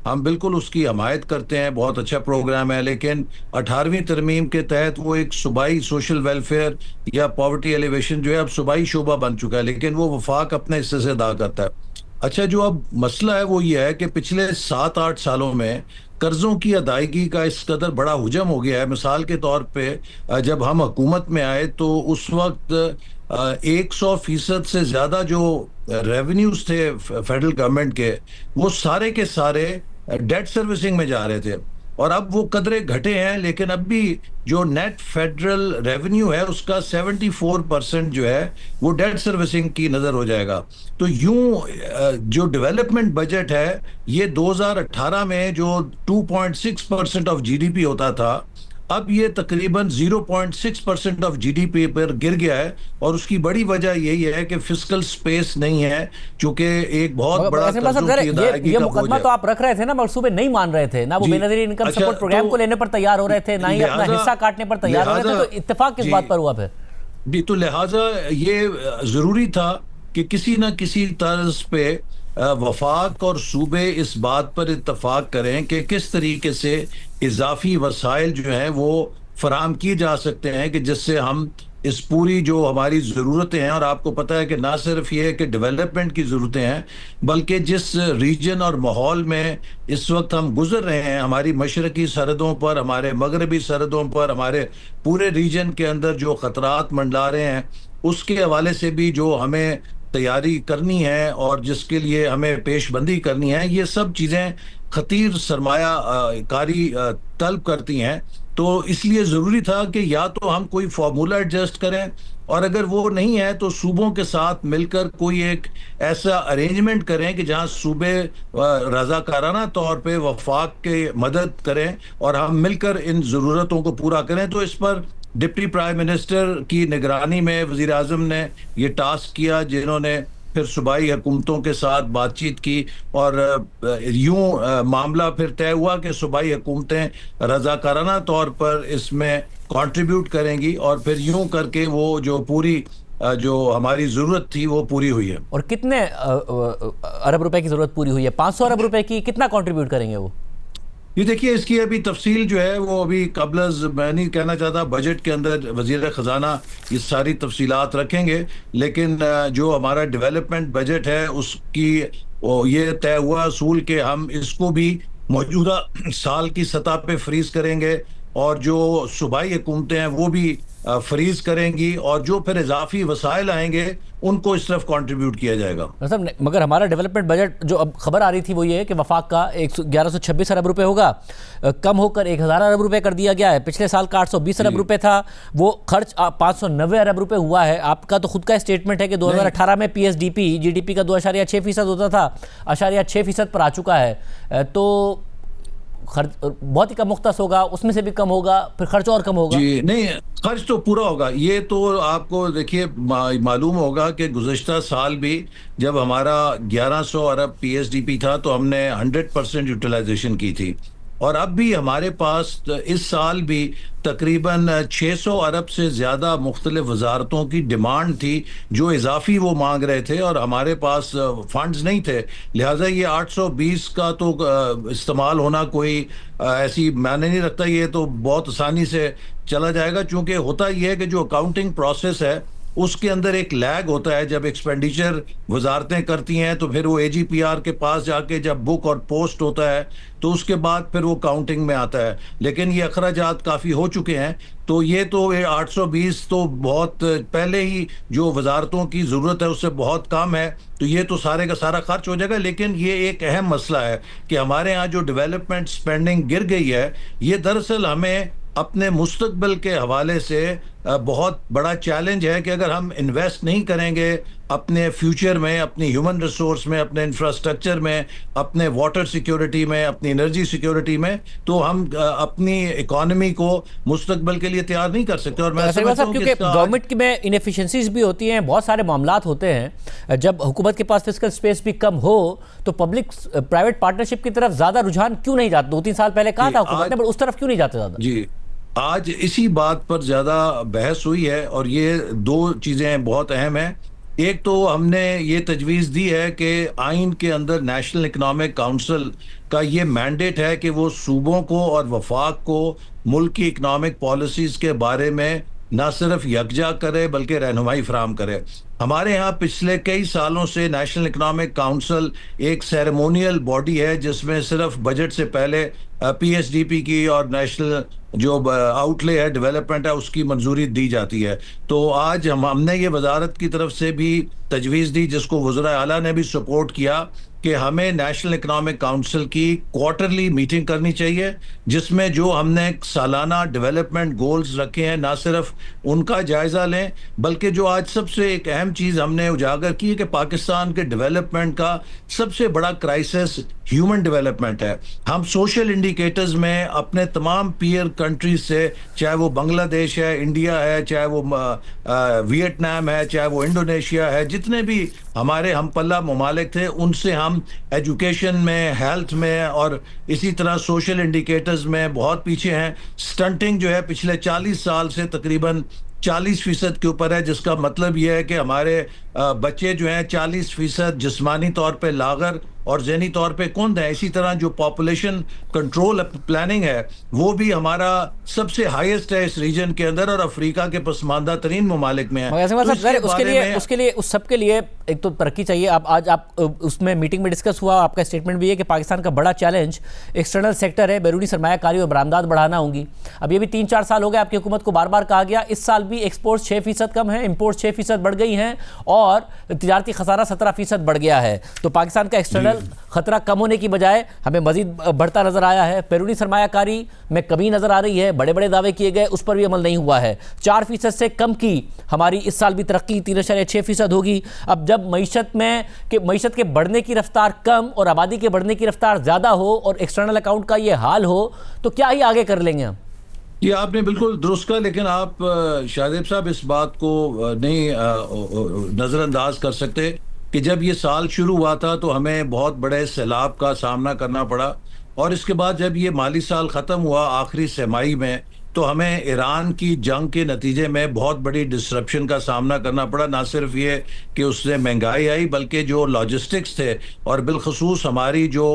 हम बिल्कुल उसकी हमायत करते हैं, बहुत अच्छा प्रोग्राम है। लेकिन 18वीं तरमीम के तहत वो एक सूबाई सोशल वेलफेयर या पॉवर्टी एलिवेशन जो है अब सूबाई शोबा बन चुका है, लेकिन वो वफाक अपने हिस्से से अदा करता है। अच्छा, जो अब मसला है वो ये है कि पिछले 7-8 सालों में कर्ज़ों की अदायगी का इस कदर बड़ा हुजम हो गया है। मिसाल के तौर पे जब हम हुकूमत में आए तो उस वक्त 100% से ज़्यादा जो रेवेन्यूज़ थे फेडरल गवर्नमेंट के, वो सारे के सारे डेट सर्विसिंग में जा रहे थे। और अब वो कदरे घटे हैं, लेकिन अब भी जो नेट फेडरल रेवेन्यू है उसका 74% जो है वो डेट सर्विसिंग की नज़र हो जाएगा। तो यूं जो डेवलपमेंट बजट है ये 2018 में जो 2.6% ऑफ GDP होता था, अब ये तकरीबन 0.6% ऑफ GDP पर गिर गया है। और उसकी बड़ी वजह यही है कि फिस्कल स्पेस नहीं है, क्योंकि एक बहुत बड़ा ये मुकदमा तो आप रख रहे थे ना, मंसूबे नहीं मान रहे थे ना, वो बेनज़ीर इनकम सपोर्ट प्रोग्राम को लेने पर तैयार हो रहे थे, ना ही अपना हिस्सा काटने पर तैयार हो रहे थे। तो इत्तेफाक किस बात पर हुआ फिर? जी, तो लिहाजा ये जरूरी था कि किसी न किसी तर्ज पे वफाक और सूबे इस बात पर इत्तफाक करें कि किस तरीके से इजाफी वसाइल जो हैं वो फराहम किए जा सकते हैं कि जिससे हम इस पूरी जो हमारी ज़रूरतें हैं, और आपको पता है कि ना सिर्फ ये है कि डेवलपमेंट की ज़रूरतें हैं, बल्कि जिस रीजन और माहौल में इस वक्त हम गुजर रहे हैं, हमारी मशरकी सरहदों पर, हमारे मगरबी सरहदों पर, हमारे पूरे रीजन के अंदर जो ख़तरात मंडला रहे हैं, उसके हवाले से भी जो हमें तैयारी करनी है और जिसके लिए हमें पेशबंदी करनी है, ये सब चीज़ें खतीर सरमाया कारी तलब करती हैं। तो इसलिए ज़रूरी था कि या तो हम कोई फार्मूला एडजस्ट करें, और अगर वो नहीं है तो सूबों के साथ मिलकर कोई एक ऐसा अरेंजमेंट करें कि जहां सूबे रजाकाराना तौर पे वफाक के मदद करें और हम मिलकर इन ज़रूरतों को पूरा करें। तो इस पर डिप्टी प्राइम मिनिस्टर की निगरानी में वज़ीर आज़म ने ये टास्क किया, जिन्होंने फिर सूबाई हुकूमतों के साथ बातचीत की और यूं मामला फिर तय हुआ कि सूबाई हुकूमतें रजाकाराना तौर पर इसमें कंट्रीब्यूट करेंगी और फिर यूं करके वो जो पूरी जो हमारी ज़रूरत थी वो पूरी हुई है। और कितने अरब रुपए की ज़रूरत पूरी हुई है? 500 अरब रुपए की कितना कंट्रीब्यूट करेंगे वो? ये देखिए, इसकी अभी तफसील जो है वो अभी मैं नहीं कहना चाहता, बजट के अंदर वज़ीर ख़जाना ये सारी तफसीलात रखेंगे, लेकिन जो हमारा डेवलपमेंट बजट है उसकी ये तय हुआ असूल कि हम इसको भी मौजूदा साल की सतह पे फ्रीज करेंगे और जो सूबाई हुकूमतें हैं वो भी फ्रीज करेंगी, और जो फिर इजाफी वसाइल आएंगे उनको इस तरफ कंट्रीब्यूट किया जाएगा। मतलब मगर हमारा डेवलपमेंट बजट जो अब खबर आ रही थी वो ये है कि वफाक का 1126 अरब रुपए होगा, कम होकर 1000 अरब रुपए कर दिया गया है। पिछले साल का 820 अरब रुपए था, वो खर्च 590 अरब रुपए हुआ है। आपका तो खुद का स्टेटमेंट है कि 2018 में पीएसडीपी जीडीपी का 2.6% होता था, 0.6% पर आ चुका है। तो खर्च बहुत ही कम मुख्तस होगा, उसमें से भी कम होगा, फिर खर्च और कम होगा। जी नहीं, खर्च तो पूरा होगा। ये तो आपको देखिए मालूम होगा कि गुज़श्ता साल भी जब हमारा 1100 अरब पीएसडीपी था तो हमने 100% यूटिलाइजेशन की थी, और अब भी हमारे पास इस साल भी तकरीबन 600 अरब से ज़्यादा मुख्तलिफ वजारतों की डिमांड थी जो इजाफी वो मांग रहे थे, और हमारे पास फंड्स नहीं थे। लिहाजा ये 820 का तो इस्तेमाल होना कोई ऐसी मायने नहीं रखता, ये तो बहुत आसानी से चला जाएगा। चूँकि होता ये है कि जो अकाउंटिंग प्रोसेस है उसके अंदर एक लैग होता है। जब एक्सपेंडिचर वजारतें करती हैं तो फिर वो एजीपीआर के पास जाके जब बुक और पोस्ट होता है तो उसके बाद फिर वो काउंटिंग में आता है, लेकिन ये अखराजात काफ़ी हो चुके हैं। तो ये तो 820 तो बहुत पहले ही जो वजारतों की ज़रूरत है उससे बहुत कम है, तो ये तो सारे का सारा खर्च हो जाएगा। लेकिन ये एक अहम मसला है कि हमारे यहाँ जो डेवलपमेंट स्पेंडिंग गिर गई है, ये दरअसल हमें अपने मुस्तकबिल के हवाले से बहुत बड़ा चैलेंज है कि अगर हम इन्वेस्ट नहीं करेंगे अपने फ्यूचर में, अपनी ह्यूमन रिसोर्स में, अपने इंफ्रास्ट्रक्चर में, अपने वाटर सिक्योरिटी में, अपनी एनर्जी सिक्योरिटी में, तो हम अपनी इकोनॉमी को मुस्तकबिल के लिए तैयार नहीं कर सकते। और मैं समझता हूं क्योंकि गवर्नमेंट में इनएफिशिएंसीज भी होती हैं, बहुत सारे मामलात होते हैं। जब हुकूमत के पास फिस्कल स्पेस भी कम हो तो पब्लिक प्राइवेट पार्टनरशिप की तरफ ज़्यादा रुझान क्यों नहीं जाता? 2-3 साल पहले कहा था हुकूमत ने, पर उस तरफ क्यों नहीं जाते ज़्यादा? जी, आज इसी बात पर ज़्यादा बहस हुई है, और ये दो चीज़ें बहुत अहम हैं। एक तो हमने ये तजवीज़ दी है कि आइन के अंदर नेशनल इकनॉमिक काउंसिल का ये मैंडेट है कि वो सूबों को और वफाक को मुल्क की इकनॉमिक पॉलिसीज़ के बारे में ना सिर्फ यकजा करे बल्कि रहनुमाई फराम करे। हमारे यहाँ पिछले कई सालों से नेशनल इकनॉमिक काउंसिल एक सेरेमोनियल बॉडी है जिसमें सिर्फ बजट से पहले पीएसडीपी की और नेशनल जो आउटले है, डेवलपमेंट है, उसकी मंजूरी दी जाती है। तो आज हमने ये वजारत की तरफ से भी तजवीज़ दी, जिसको वज़ीर आला ने भी सपोर्ट किया, कि हमें नेशनल इकनॉमिक काउंसिल की क्वार्टरली मीटिंग करनी चाहिए, जिसमें जो हमने सालाना डेवलपमेंट गोल्स रखे हैं ना सिर्फ उनका जायज़ा लें, बल्कि जो आज सबसे एक अहम चीज़ हमने उजागर की है कि पाकिस्तान के डेवलपमेंट का सबसे बड़ा क्राइसिस ह्यूमन डेवलपमेंट है। हम सोशल इंडिकेटर्स में अपने तमाम पीयर कंट्रीज से, चाहे वो बांग्लादेश है, इंडिया है, चाहे वो वियतनाम है, चाहे वो इंडोनेशिया है, जितने भी हमारे हम पल्ला ममालिक थे उनसे हम एजुकेशन में, हेल्थ में और इसी तरह सोशल इंडिकेटर्स में बहुत पीछे हैं। स्टंटिंग जो है पिछले 40 साल से तकरीबन 40% के ऊपर है, जिसका मतलब यह है कि हमारे बच्चे जो हैं 40% जिस्मानी तौर पे लागर और जहनी तौर पे कुंद हैं। इसी तरह जो पॉपुलेशन कंट्रोल प्लानिंग है वो भी हमारा सबसे हाईएस्ट है इस रीजन के अंदर और अफ्रीका के पसमानदा तरीन ममालिक में है। उसके लिए उस सब के लिए एक तो तरक्की चाहिए। आप उसमें मीटिंग में डिस्कस हुआ, आपका स्टेटमेंट भी है कि पाकिस्तान का बड़ा चैलेंज एक्सटर्नल सेक्टर है, बैरूनी सरमायाकारी और बरामदात बढ़ाना होंगी। अब ये भी 3-4 साल हो गए आपकी हुकूमत को बार बार कहा गया, इस साल भी एक्सपोर्ट 6% कम है, इंपोर्ट 6% बढ़ गई हैं और तिजारती खसारा 17% बढ़ गया है। तो पाकिस्तान का एक्सटर्नल खतरा कम होने की बजाय हमें मजीद बढ़ता नजर आया है। बैरूनी सरमायाकारी में कमी नजर आ रही है, बड़े बड़े दावे किए गए, उस पर भी अमल नहीं हुआ है। 4% से कम की हमारी इस साल भी तरक्की 3.6% होगी। अब जब मईशत के बढ़ने की रफ्तार कम और आबादी के बढ़ने की रफ्तार ज्यादा हो और एक्सटर्नल अकाउंट का ये हाल हो तो क्या ही आगे कर लेंगे हम? ये आपने बिल्कुल दुरुस्त कहा, लेकिन आप शाहजेब साहब इस बात को नहीं नज़रअंदाज कर सकते कि जब ये साल शुरू हुआ था तो हमें बहुत बड़े सैलाब का सामना करना पड़ा और इसके बाद जब ये माली साल ख़त्म हुआ आखिरी तिमाही में तो हमें ईरान की जंग के नतीजे में बहुत बड़ी डिसरप्शन का सामना करना पड़ा। ना सिर्फ ये कि उससे महंगाई आई बल्कि जो लॉजिस्टिक्स थे और बिलखसूस हमारी जो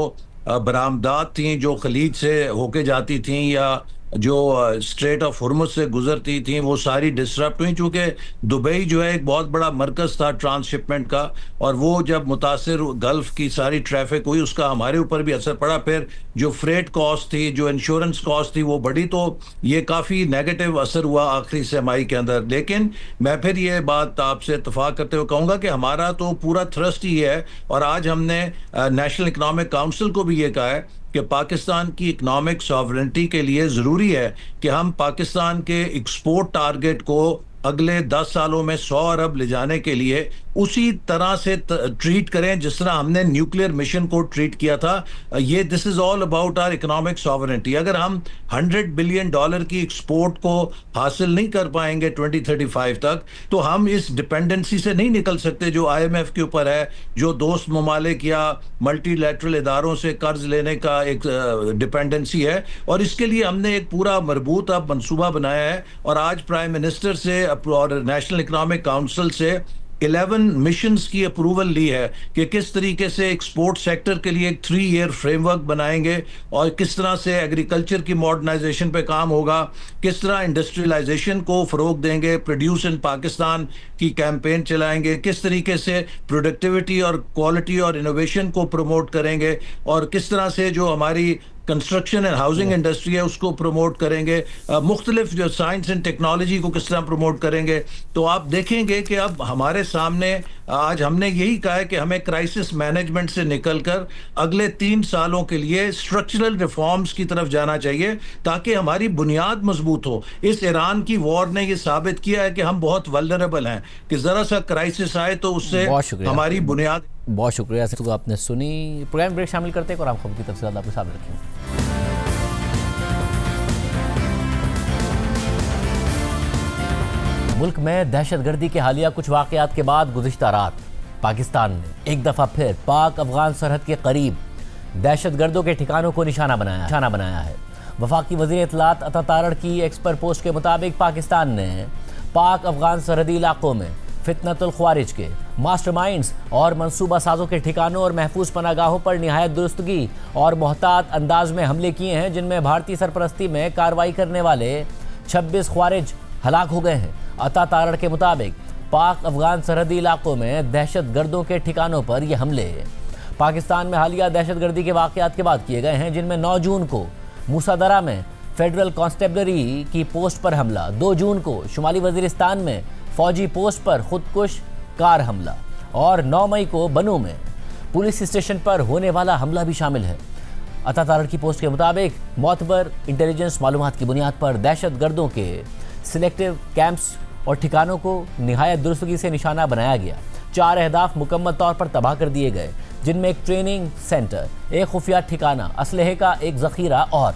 बरामदात थी जो खलीज से होके जाती थी या जो स्ट्रेट ऑफ हुर्मुज से गुजरती थी वो सारी डिसरप्ट हुई, चूँकि दुबई जो है एक बहुत बड़ा मरकज़ था ट्रांसशिपमेंट का और वो जब मुतासिर गल्फ़ की सारी ट्रैफिक हुई उसका हमारे ऊपर भी असर पड़ा। फिर जो फ्रेट कॉस्ट थी, जो इंश्योरेंस कॉस्ट थी वो बढ़ी, तो ये काफ़ी नेगेटिव असर हुआ आखिरी तिमाही के अंदर। लेकिन मैं फिर ये बात आपसे इत्तफाक करते हुए कहूँगा कि हमारा तो पूरा थ्रस्ट ही है और आज हमने नेशनल इकनॉमिक काउंसिल को भी ये कहा है कि पाकिस्तान की इकनॉमिक सॉवरेनिटी के लिए ज़रूरी है कि हम पाकिस्तान के एक्सपोर्ट टारगेट को अगले 10 सालों में 100 अरब ले जाने के लिए उसी तरह से ट्रीट करें जिस तरह हमने न्यूक्लियर मिशन को ट्रीट किया था। ये this is all about our economic sovereignty. अगर हम $100 बिलियन की एक्सपोर्ट को हासिल नहीं कर पाएंगे 2035 तक तो हम इस डिपेंडेंसी से नहीं निकल सकते जो IMF के ऊपर है, जो दोस्त ममालिक या मल्टीलैटरल इदारों से कर्ज लेने का एक डिपेंडेंसी है। और इसके लिए हमने एक पूरा मरबूत अब मंसूबा बनाया है और आज प्राइम मिनिस्टर से और नेशनल इकनॉमिक काउंसिल से 11 मिशंस की अप्रूवल ली है कि किस तरीके से एक्सपोर्ट सेक्टर के लिए एक 3-ईयर फ्रेमवर्क बनाएंगे और किस तरह से एग्रीकल्चर की मॉडर्नाइजेशन पे काम होगा, किस तरह इंडस्ट्रियलाइजेशन को फ़रोग देंगे, प्रोड्यूस इन पाकिस्तान की कैंपेन चलाएंगे, किस तरीके से प्रोडक्टिविटी और क्वालिटी और इनोवेशन को प्रमोट करेंगे और किस तरह से जो हमारी कंस्ट्रक्शन एंड हाउसिंग इंडस्ट्री है उसको प्रमोट करेंगे, मुख्तलिफ जो साइंस एंड टेक्नोलॉजी को किस तरह प्रमोट करेंगे। तो आप देखेंगे कि अब हमारे सामने आज हमने यही कहा है कि हमें क्राइसिस मैनेजमेंट से निकलकर अगले 3 सालों के लिए स्ट्रक्चरल रिफॉर्म्स की तरफ जाना चाहिए ताकि हमारी बुनियाद मजबूत हो। इस ईरान की वॉर ने ये साबित किया है कि हम बहुत वल्नरेबल हैं कि ज़रा सा क्राइसिस आए तो उससे हमारी बुनियाद। बहुत शुक्रिया सर, तो आपने सुनी। प्रोग्राम ब्रेक शामिल करते हैं और आप खबर की तफसीलात आपके सामने रखेंगे। मुल्क में दहशतगर्दी के हालिया कुछ वाक़यात के बाद गुज़िश्ता रात पाकिस्तान ने एक दफ़ा फिर पाक अफगान सरहद के करीब दहशतगर्दों के ठिकानों को निशाना बनाया है। वफाकी वज़ीर इत्तलात अता तारड़ की एक्सपर पोस्ट के मुताबिक पाकिस्तान ने पाक अफगान सरहदी इलाकों में फितनतुल ख्वारिज के मास्टरमाइंड्स और मंसूबा साजों के ठिकानों और महफूज पनागाहों पर निहायत दुरुस्तगी और मोहतात अंदाज में हमले किए हैं, जिनमें भारतीय सरपरस्ती में कार्रवाई करने वाले 26 ख्वारिज हलाक हो गए हैं। अता तारड़ के मुताबिक पाक अफगान सरहदी इलाकों में दहशत गर्दों के ठिकानों पर यह हमले पाकिस्तान में हालिया दहशतगर्दी के वाक़यात के बाद किए गए हैं, जिनमें 9 जून को मूसादरा में फेडरल कांस्टेबलरी की पोस्ट पर हमला, 2 जून को शुमाली वजीरिस्तान में फौजी पोस्ट पर खुदकुश कार हमला और 9 मई को बनू में पुलिस स्टेशन पर होने वाला हमला भी शामिल है। अता तारड़ की पोस्ट के मुताबिक मोतबर इंटेलिजेंस मालूमात की बुनियाद पर दहशत गर्दों के सिलेक्टिव कैंप्स और ठिकानों को निहायत दुरुस्तगी से निशाना बनाया गया। 4 अहदाफ मुकम्मल तौर पर तबाह कर दिए गए, जिनमें एक ट्रेनिंग सेंटर, एक खुफिया ठिकाना, असलहे का एक ज़ख़ीरा और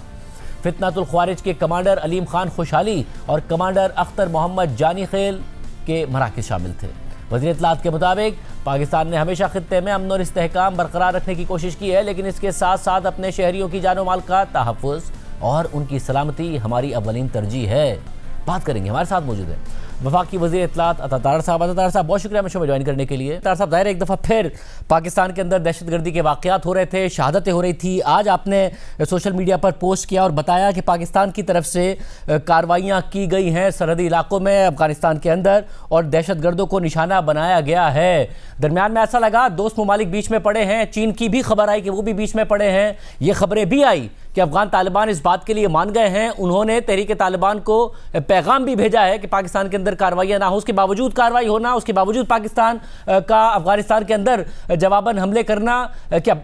फितनतुल ख्वारिज के कमांडर अलीम खान खुशहाली और कमांडर अख्तर मोहम्मद जानी खेल के मराकज़ शामिल थे। वज़ीर इत्तलात के मुताबिक पाकिस्तान ने हमेशा खित्ते में अमन और इस्तेहकाम बरकरार रखने की कोशिश की है, लेकिन इसके साथ साथ अपने शहरियों की जानो माल का तहफ़्फ़ुज़ और उनकी सलामती हमारी अव्वलीन तरजीह है। बात करेंगे, हमारे साथ मौजूद है वफाकी वज़ीर इत्तलात अता साहब बहुत शुक्रिया हमें शो में ज्वाइन करने के लिए। तार साहब, ज़ाहिर एक दफ़ा फिर पाकिस्तान के अंदर दहशतगर्दी के वाक़यात हो रहे थे, शहादतें हो रही थी। आज आपने सोशल मीडिया पर पोस्ट किया और बताया कि पाकिस्तान की तरफ से कार्रवाइयाँ की गई हैं सरहदी इलाकों में अफगानिस्तान के अंदर और दहशतगर्दों को निशाना बनाया गया है। दरमियान में ऐसा लगा दोस्त ममालिक बीच में पड़े हैं, चीन की भी खबर आई कि वो भी बीच में पड़े हैं। ये खबरें भी आई कि अफगान तालिबान इस बात के लिए मान गए हैं, उन्होंने तहरीक तालिबान को पैगाम भी भेजा है कि पाकिस्तान के अंदर कार्रवाइयाँ ना हो, उसके बावजूद कार्रवाई होना, उसके बावजूद पाकिस्तान का अफगानिस्तान के अंदर जवाबन हमले करना। क्या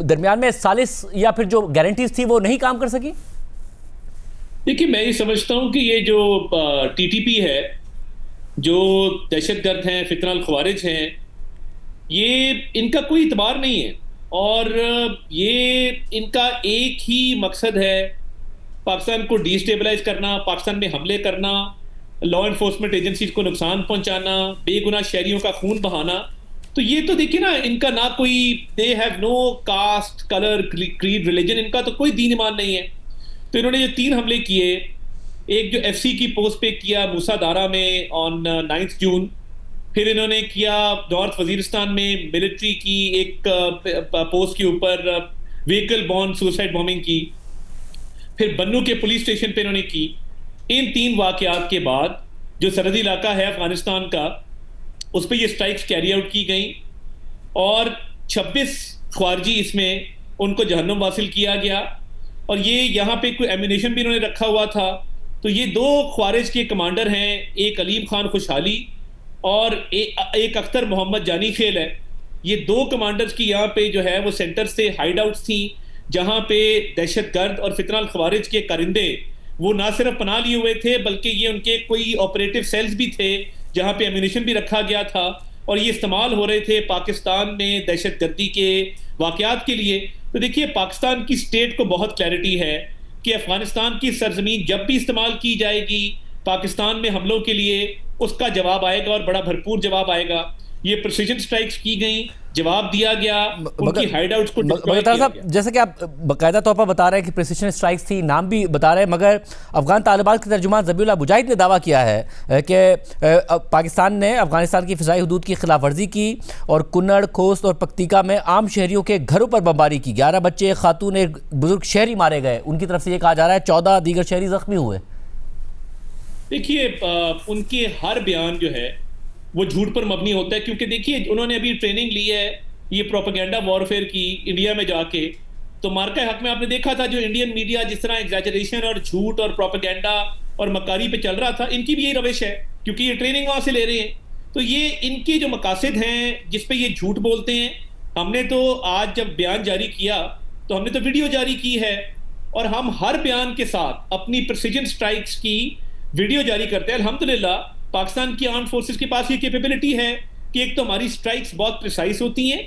दरमियान में सालिस या फिर जो गारंटीज थी वो नहीं काम कर सकी? देखिए, मैं ये समझता हूँ कि ये जो टीटीपी है, जो दहशतगर्द हैं, फितना अल ख्वारिज हैं, ये इनका कोई इतबार नहीं है और ये इनका एक ही मकसद है पाकिस्तान को डिस्टेबलाइज करना, पाकिस्तान में हमले करना, लॉ एनफोर्समेंट एजेंसीज को नुकसान पहुंचाना, बेगुनाह शहरियों का खून बहाना। तो ये तो देखिए ना, इनका ना कोई, they have no caste, colour, creed, religion, इनका तो कोई दीन ईमान नहीं है। तो इन्होंने जो 3 हमले किए, एक जो एफसी की पोस्ट पे किया मूसा दारा में ऑन 9 जून, फिर इन्होंने किया नॉर्थ वजीरिस्तान में मिलिट्री की एक पोस्ट के ऊपर व्हीकल बॉर्न सुसाइड बॉम्बिंग की, फिर बन्नू के पुलिस स्टेशन पे इन्होंने की। इन 3 वाकयात के बाद जो सरहदी इलाका है अफगानिस्तान का, उस पर ये स्ट्राइक्स कैरी आउट की गई और 26 ख्वारजी इसमें उनको जहन्नुम वासिल किया गया। और ये यहाँ पे कोई एम्यूनेशन भी इन्होंने रखा हुआ था। तो ये 2 ख्वारिज के कमांडर हैं, एक अलीम खान खुशहाली और एक अख्तर मोहम्मद जानी खेल है। ये 2 कमांडर्स की यहाँ पे जो है वो सेंटर से हाइड आउट्स थी, जहाँ पे दहशतगर्द और फितना अल ख्वारिज के कारिंदे वो ना सिर्फ पनाह लिए हुए थे, बल्कि ये उनके कोई ऑपरेटिव सेल्स भी थे जहाँ पे एम्यूनेशन भी रखा गया था और ये इस्तेमाल हो रहे थे पाकिस्तान में दहशतगर्दी के वाकयात के लिए। तो देखिए, पाकिस्तान की स्टेट को बहुत क्लैरिटी है कि अफगानिस्तान की सरजमीन जब भी इस्तेमाल की जाएगी पाकिस्तान में हमलों के लिए, उसका जवाब आएगा और बड़ा भरपूर जवाब आएगा। ये प्रिसीजन स्ट्राइक्स की गई, जवाब दिया गया, उनकी हाइडआउट्स को डिस्ट्रॉय किया गया। जैसे कि आप बाकायदा तौर पर बता रहे हैं कि प्रिसीजन स्ट्राइक्स थी, नाम भी बता रहे हैं, मगर अफगान तालिबान के तर्जुमान ज़बीउल्लाह मुजाहिद ने दावा किया है कि पाकिस्तान ने अफगानिस्तान की फ़िज़ाई हदूद की खिलाफ वर्जी की और कुन्नड़, खोस्त और पक्तिका में आम शहरियों के घरों पर बमबारी की। 11 बच्चे, खातून, एक बुजुर्ग शहरी मारे गए। उनकी तरफ से ये कहा जा रहा है 14 दीगर शहरी जख्मी हुए। देखिए, उनके हर बयान जो है वो झूठ पर मबनी होता है, क्योंकि देखिए उन्होंने अभी ट्रेनिंग ली है ये प्रोपेगेंडा वॉरफेयर की इंडिया में जाके। तो मार्का हक में आपने देखा था जो इंडियन मीडिया जिस तरह एग्जैजरेशन और झूठ और प्रोपेगेंडा और मकारी पे चल रहा था, इनकी भी यही रविश है, क्योंकि ये ट्रेनिंग वहां से ले रहे हैं। तो ये इनके जो मकासद हैं जिस पे ये झूठ बोलते हैं, हमने तो आज जब बयान जारी किया तो हमने तो वीडियो जारी की है और हम हर बयान के साथ अपनी प्रिसीजन स्ट्राइक्स की वीडियो जारी करते हैं। अल्हम्दुलिल्लाह पाकिस्तान की आर्म्ड फोर्सेस के पास ये कैपेबिलिटी है कि एक तो हमारी स्ट्राइक्स बहुत प्रिसाइज होती हैं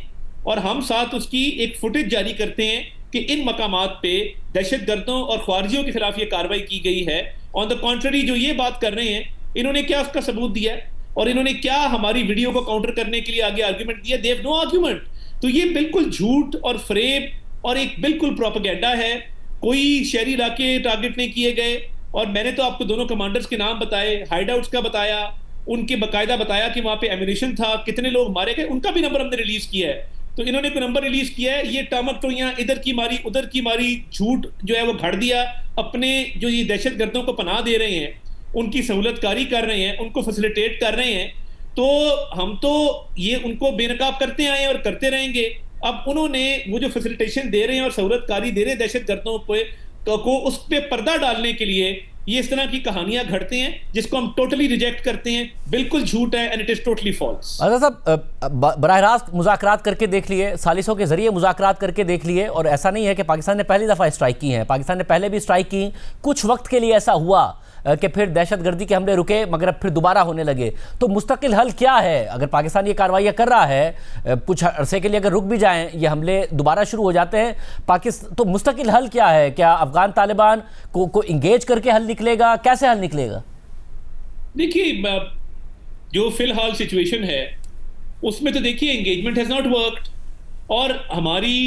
और हम साथ उसकी एक फुटेज जारी करते हैं कि इन मकामात पे दहशतगर्दों और ख्वारिजियों के खिलाफ ये कार्रवाई की गई है। ऑन द कॉन्ट्ररी जो ये बात कर रहे हैं, इन्होंने क्या उसका सबूत दिया है और इन्होंने क्या हमारी वीडियो को काउंटर करने के लिए आगे आर्ग्यूमेंट दिया? They have no argument. तो ये बिल्कुल झूठ और फ्रेब और एक बिल्कुल प्रोपेगेंडा है। कोई शहरी इलाके टारगेट नहीं किए गए और मैंने तो आपको दोनों कमांडर्स के नाम बताए, हाइडआउट्स का बताया, उनके बकायदा बताया कि वहां पे एम्यूनेशन था, कितने लोग मारे गए, उनका भी नंबर हमने रिलीज किया है। तो इन्होंने कोई नंबर रिलीज किया है, ये टामक टोइयां इधर की मारी उधर की मारी, झूठ जो है वो घड़ दिया। अपने जो ये दहशतगर्दों को पनाह दे रहे हैं, उनकी सहूलतकारी कर रहे हैं, उनको फैसिलिटेट कर रहे हैं, तो हम तो ये उनको बेनकाब करते आए और करते रहेंगे। अब उन्होंने वो जो फैसिलिटेशन दे रहे हैं और सहूलतकारी दे रहे हैं दहशतगर्दों को उस पर पर्दा डालने के लिए ये इस तरह की कहानियां घड़ते हैं, जिसको हम टोटली रिजेक्ट करते हैं। बिल्कुल झूठ है and it is totally false. Azhar साहब, बराह रास्त मुज़ाकरात करके देख लिए, सालिसों के जरिए मुज़ाकरात करके देख लिए, और ऐसा नहीं है कि पाकिस्तान ने पहली दफ़ा स्ट्राइक की है, पाकिस्तान ने पहले भी स्ट्राइक की। कुछ वक्त के लिए ऐसा हुआ कि फिर दहशतगर्दी के हमले रुके, मगर अब फिर दोबारा होने लगे। तो मुस्तकिल हल क्या है? अगर पाकिस्तान ये कार्रवाइयाँ कर रहा है, कुछ अरसे के लिए अगर रुक भी जाएं, ये हमले दोबारा शुरू हो जाते हैं पाकिस्तान, तो मुस्तकिल हल क्या है? क्या अफगान तालिबान को इंगेज करके हल निकलेगा? कैसे हल निकलेगा? देखिए, जो फिलहाल सिचुएशन है उसमें तो देखिए एंगेजमेंट हैज नॉट वर्कड, और हमारी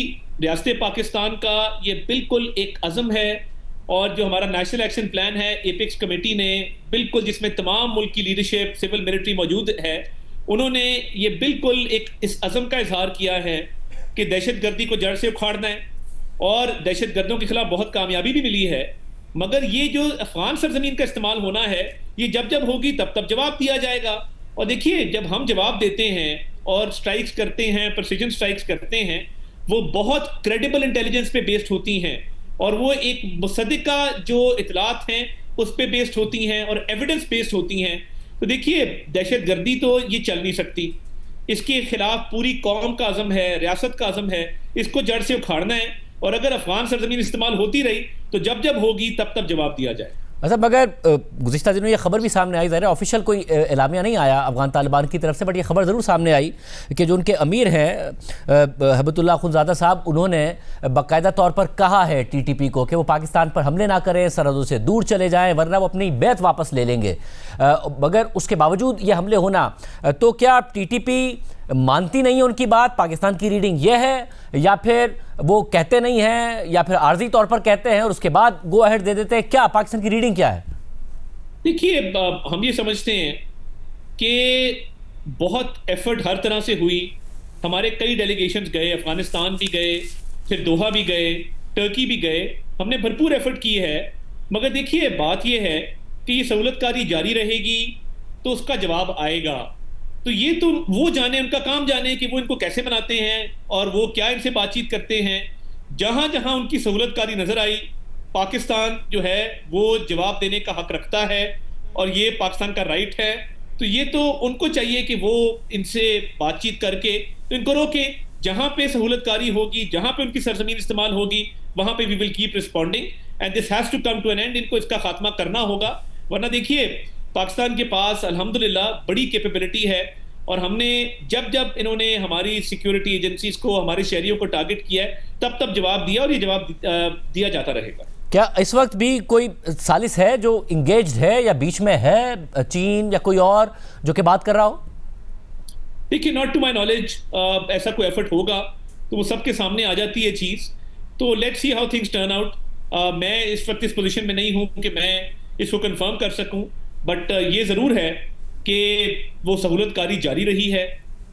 रियासत पाकिस्तान का ये बिल्कुल एक अज़म है और जो हमारा नेशनल एक्शन प्लान है एपेक्स कमेटी ने बिल्कुल, जिसमें तमाम मुल्क की लीडरशिप सिविल मिलिट्री मौजूद है, उन्होंने ये बिल्कुल एक इस अज़म का इजहार किया है कि दहशतगर्दी को जड़ से उखाड़ना है, और दहशतगर्दों के खिलाफ बहुत कामयाबी भी मिली है। मगर ये जो अफगान सरजमीन का इस्तेमाल होना है, ये जब जब होगी तब तब जवाब दिया जाएगा। और देखिए, जब हम जवाब देते हैं और स्ट्राइक्स करते हैं, प्रिसीजन स्ट्राइक्स करते हैं, वो बहुत क्रेडिबल इंटेलिजेंस पे बेस्ड होती हैं, और वो एक मुसद्दिका जो इतलात हैं उस पे बेस्ड होती हैं और एविडेंस बेस्ड होती हैं। तो देखिए, दहशतगर्दी तो ये चल नहीं सकती, इसके खिलाफ पूरी कौम का अज़म है, रियासत का अज़म है, इसको जड़ से उखाड़ना है। और अगर अफगान सरजमीन इस्तेमाल होती रही तो जब जब होगी तब तब जवाब दिया जाए। अच्छा, मगर गुज़िश्ता दिनों ये खबर भी सामने आई, ज़ाहिर है ऑफिशियल कोई एलामिया नहीं आया अफगान तालिबान की तरफ से, बट ये खबर ज़रूर सामने आई कि जो उनके अमीर हैं हबतुल्लाह अखुंज़ादा साहब, उन्होंने बाकायदा तौर पर कहा है टीटीपी को कि वो पाकिस्तान पर हमले ना करें, सरहदों से दूर चले जाएं, वरना वो अपनी बैत वापस ले लेंगे। मगर उसके बावजूद ये हमले होना, तो क्या टीटीपी मानती नहीं है उनकी बात? पाकिस्तान की रीडिंग ये है, या फिर वो कहते नहीं हैं, या फिर आर्जी तौर पर कहते हैं और उसके बाद गो अहेड दे देते हैं? क्या पाकिस्तान की रीडिंग क्या है? देखिए, हम ये समझते हैं कि बहुत एफर्ट हर तरह से हुई। हमारे कई डेलीगेशंस गए, अफगानिस्तान भी गए, फिर दोहा भी गए, टर्की भी गए, हमने भरपूर एफर्ट की है। मगर देखिए, बात यह है कि ये सहूलतकारी जारी रहेगी तो उसका जवाब आएगा। तो ये तो वो जाने, उनका काम जाने कि वो इनको कैसे बनाते हैं और वो क्या इनसे बातचीत करते हैं। जहां जहां उनकी सहूलतकारी नजर आई, पाकिस्तान जो है वो जवाब देने का हक रखता है, और ये पाकिस्तान का राइट है। तो ये तो उनको चाहिए कि वो इनसे बातचीत करके तो इनको रोके। जहां पे सहूलतकारी होगी, जहां पे उनकी सरजमीन इस्तेमाल होगी, वहां पे we will keep responding, and this has to come to an end. इनको इसका खात्मा करना होगा, वरना देखिए, पाकिस्तान के पास अल्हम्दुलिल्लाह बड़ी कैपेबिलिटी है, और हमने जब जब इन्होंने हमारी सिक्योरिटी एजेंसीज को, हमारे शहरियों को टारगेट किया है, तब तब जवाब दिया, और ये जवाब दिया जाता रहेगा। क्या इस वक्त भी कोई सालिस है जो इंगेज्ड है, या बीच में है चीन या कोई और जो कि बात कर रहा हो? देखिए, नॉट टू माई नॉलेज ऐसा कोई एफर्ट होगा तो वो सबके सामने आ जाती है चीज़। तो let's see how things turn out. मैं इस वक्त इस पोजीशन में नहीं हूं कि मैं इसको कंफर्म कर सकूं, बट ये ज़रूर है कि वो सहूलतकारी जारी रही है,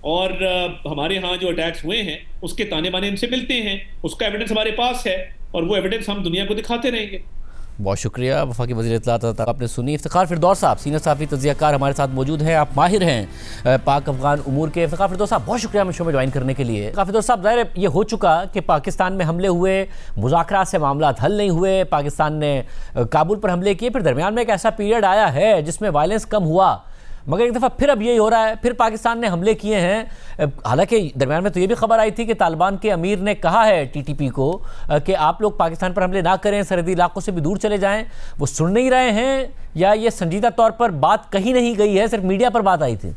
और हमारे यहाँ जो अटैक्स हुए हैं उसके ताने बाने इनसे मिलते हैं, उसका एविडेंस हमारे पास है, और वो एविडेंस हम दुनिया को दिखाते रहेंगे। बहुत शुक्रिया। वफाकी वज़ीर इत्तलात आपने सुनी। इफ्तिखार फिरदौस साहब, सीनियर सहाफ़ी तज़कियाकार, हमारे साथ मौजूद हैं। आप माहिर हैं पाक अफगान उमूर के। इफ्तिखार फिरदौस साहब, बहुत शुक्रिया हमें शो में ज्वाइन करने के लिए। फिरदौस साहब, ज़ाहिर ये हो चुका कि पाकिस्तान में हमले हुए, मुज़ाकरात से मामला हल नहीं हुए, पाकिस्तान ने काबुल पर हमले किए, फिर दरमियान में एक ऐसा पीरियड आया है जिसमें वायलेंस कम हुआ, मगर एक दफ़ा फिर अब यही हो रहा है, फिर पाकिस्तान ने हमले किए हैं। हालांकि दरमियान में तो ये भी खबर आई थी कि तालिबान के अमीर ने कहा है टीटीपी को कि आप लोग पाकिस्तान पर हमले ना करें, सरहदी इलाकों से भी दूर चले जाएं। वो सुन नहीं रहे हैं, या ये संजीदा तौर पर बात कही नहीं गई है, सिर्फ मीडिया पर बात आई थी?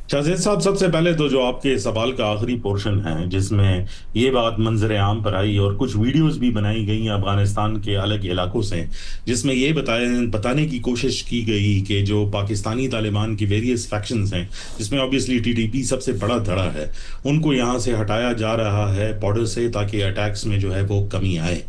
शाहजेद साहब, सबसे पहले तो जो आपके सवाल का आखिरी पोर्शन है जिसमें ये बात मंजर आम पर आई और कुछ वीडियोस भी बनाई गई अफगानिस्तान के अलग इलाकों से, जिसमें ये बताने की कोशिश की गई कि जो पाकिस्तानी तालिबान की वेरियस फैक्शंस हैं, जिसमें ऑब्वियसली टीटीपी सबसे बड़ा धड़ा है, उनको यहाँ से हटाया जा रहा है बॉर्डर से, ताकि अटैक्स में जो है वो कमी आए।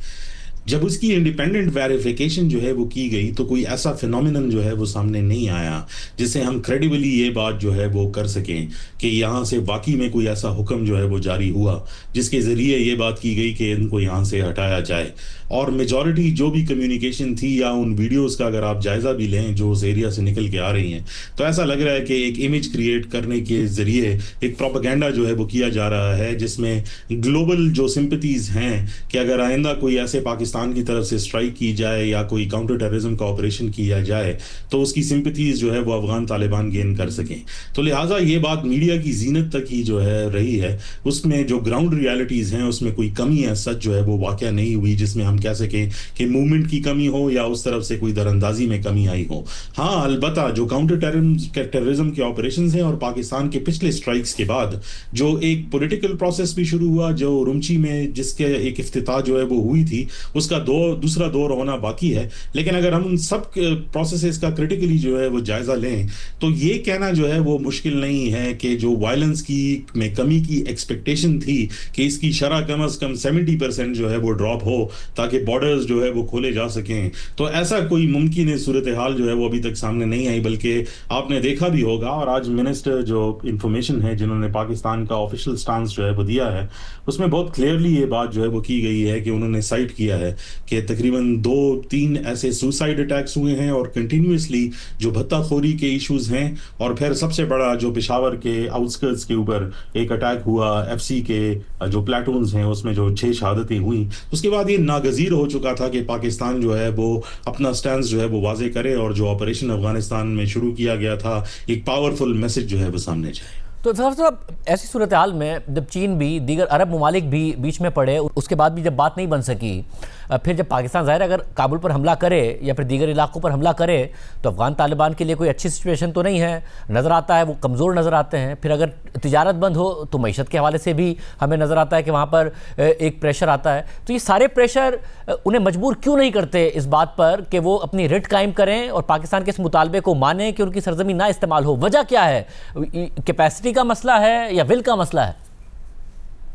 जब उसकी इंडिपेंडेंट वेरिफिकेशन जो है वो की गई तो कोई ऐसा फिनोमिनन जो है वो सामने नहीं आया जिससे हम क्रेडिबली ये बात जो है वो कर सकें कि यहाँ से वाकई में कोई ऐसा हुक्म जो है वो जारी हुआ जिसके ज़रिए ये बात की गई कि इनको यहाँ से हटाया जाए। और मेजॉरिटी जो भी कम्युनिकेशन थी या उन वीडियोस का अगर आप जायज़ा भी लें जो उस एरिया से निकल के आ रही हैं, तो ऐसा लग रहा है कि एक इमेज क्रिएट करने के ज़रिए एक प्रोपेगेंडा जो है वो किया जा रहा है, जिसमें ग्लोबल जो सिंपथीज़ हैं कि अगर आइंदा कोई ऐसे पाकिस्तान की तरफ से स्ट्राइक की जाए या कोई काउंटर टेररिज्म का ऑपरेशन किया जाए तो उसकी सिंपथीज़ जो है वो अफगान तालिबान गेन कर सकें। तो लिहाजा ये बात मीडिया की जीनत तक ही जो है रही है, उसमें जो ग्राउंड रियलिटीज़ हैं उसमें कोई कमी है सच जो है वो वाक़या नहीं हुई जिसमें हम कह सकें कि मूवमेंट की कमी हो या उस तरफ से कोई दरअंदाजी में कमी आई हो। हाँ, अलबत्ता जो काउंटर टेररिज्म के ऑपरेशन हैं और पाकिस्तान के पिछले स्ट्राइक्स के बाद जो एक पॉलिटिकल प्रोसेस भी शुरू हुआ, जो रुमची में जिसके एक इफ्तिताह जो है वो हुई थी, उसका दूसरा दौर होना बाकी है। लेकिन अगर हम उन सब प्रोसेसेस का क्रिटिकली जो है वो जायजा लें तो ये कहना जो है वो मुश्किल नहीं है कि जो वायलेंस की में कमी की एक्सपेक्टेशन थी कि इसकी शरह कम से कम 70% जो है वो ड्रॉप हो ताकि बॉर्डर्स जो है वो खोले जा सकें, तो ऐसा कोई मुमकिन सूरत हाल जो है वो अभी तक सामने नहीं आई। बल्कि आपने देखा भी होगा, और आज मिनिस्टर जो इंफॉर्मेशन है जिन्होंने पाकिस्तान का ऑफिशियल स्टांस जो है वो दिया है, उसमें बहुत क्लियरली ये बात जो है वो की गई है कि उन्होंने साइट किया है कि तकरीबन 2-3 ऐसे सुसाइड अटैक्स हुए हैं और कंटिन्यूसली जो भत्ताखोरी के इश्यूज हैं, और फिर सबसे बड़ा जो पेशावर के आउटस्कर्ट्स के ऊपर एक अटैक हुआ एफसी के जो प्लाटून्स हैं उसमें जो 6 शहादतें हुई। उसके बाद ये नागजीर हो चुका था कि पाकिस्तान जो है वो अपना स्टैंड जो है वो वाजे करे और जो ऑपरेशन अफगानिस्तान में शुरू किया गया था एक पावरफुल मैसेज जो है वो सामने जाए। तो साहब ऐसी सूरत हाल में जब चीन भी दीगर अरब ममालिक भी बीच में पड़े, उसके बाद भी जब बात नहीं बन सकी, फिर जब पाकिस्तान ज़ाहिर अगर काबुल पर हमला करे या फिर दीगर इलाकों पर हमला करे तो अफ़गान तालिबान के लिए कोई अच्छी सिचुएशन तो नहीं है, नज़र आता है वो कमज़ोर नज़र आते हैं। फिर अगर तिजारत बंद हो तो मईशत के हवाले से भी हमें नज़र आता है कि वहाँ पर एक प्रेशर आता है। तो ये सारे प्रेशर उन्हें मजबूर क्यों नहीं करते इस बात पर कि वो अपनी रिट कायम करें और पाकिस्तान के इस मुतालबे को माने कि उनकी सरजमीन ना इस्तेमाल हो? वजह क्या है? कैपेसिटी का मसला है या विल का मसला है?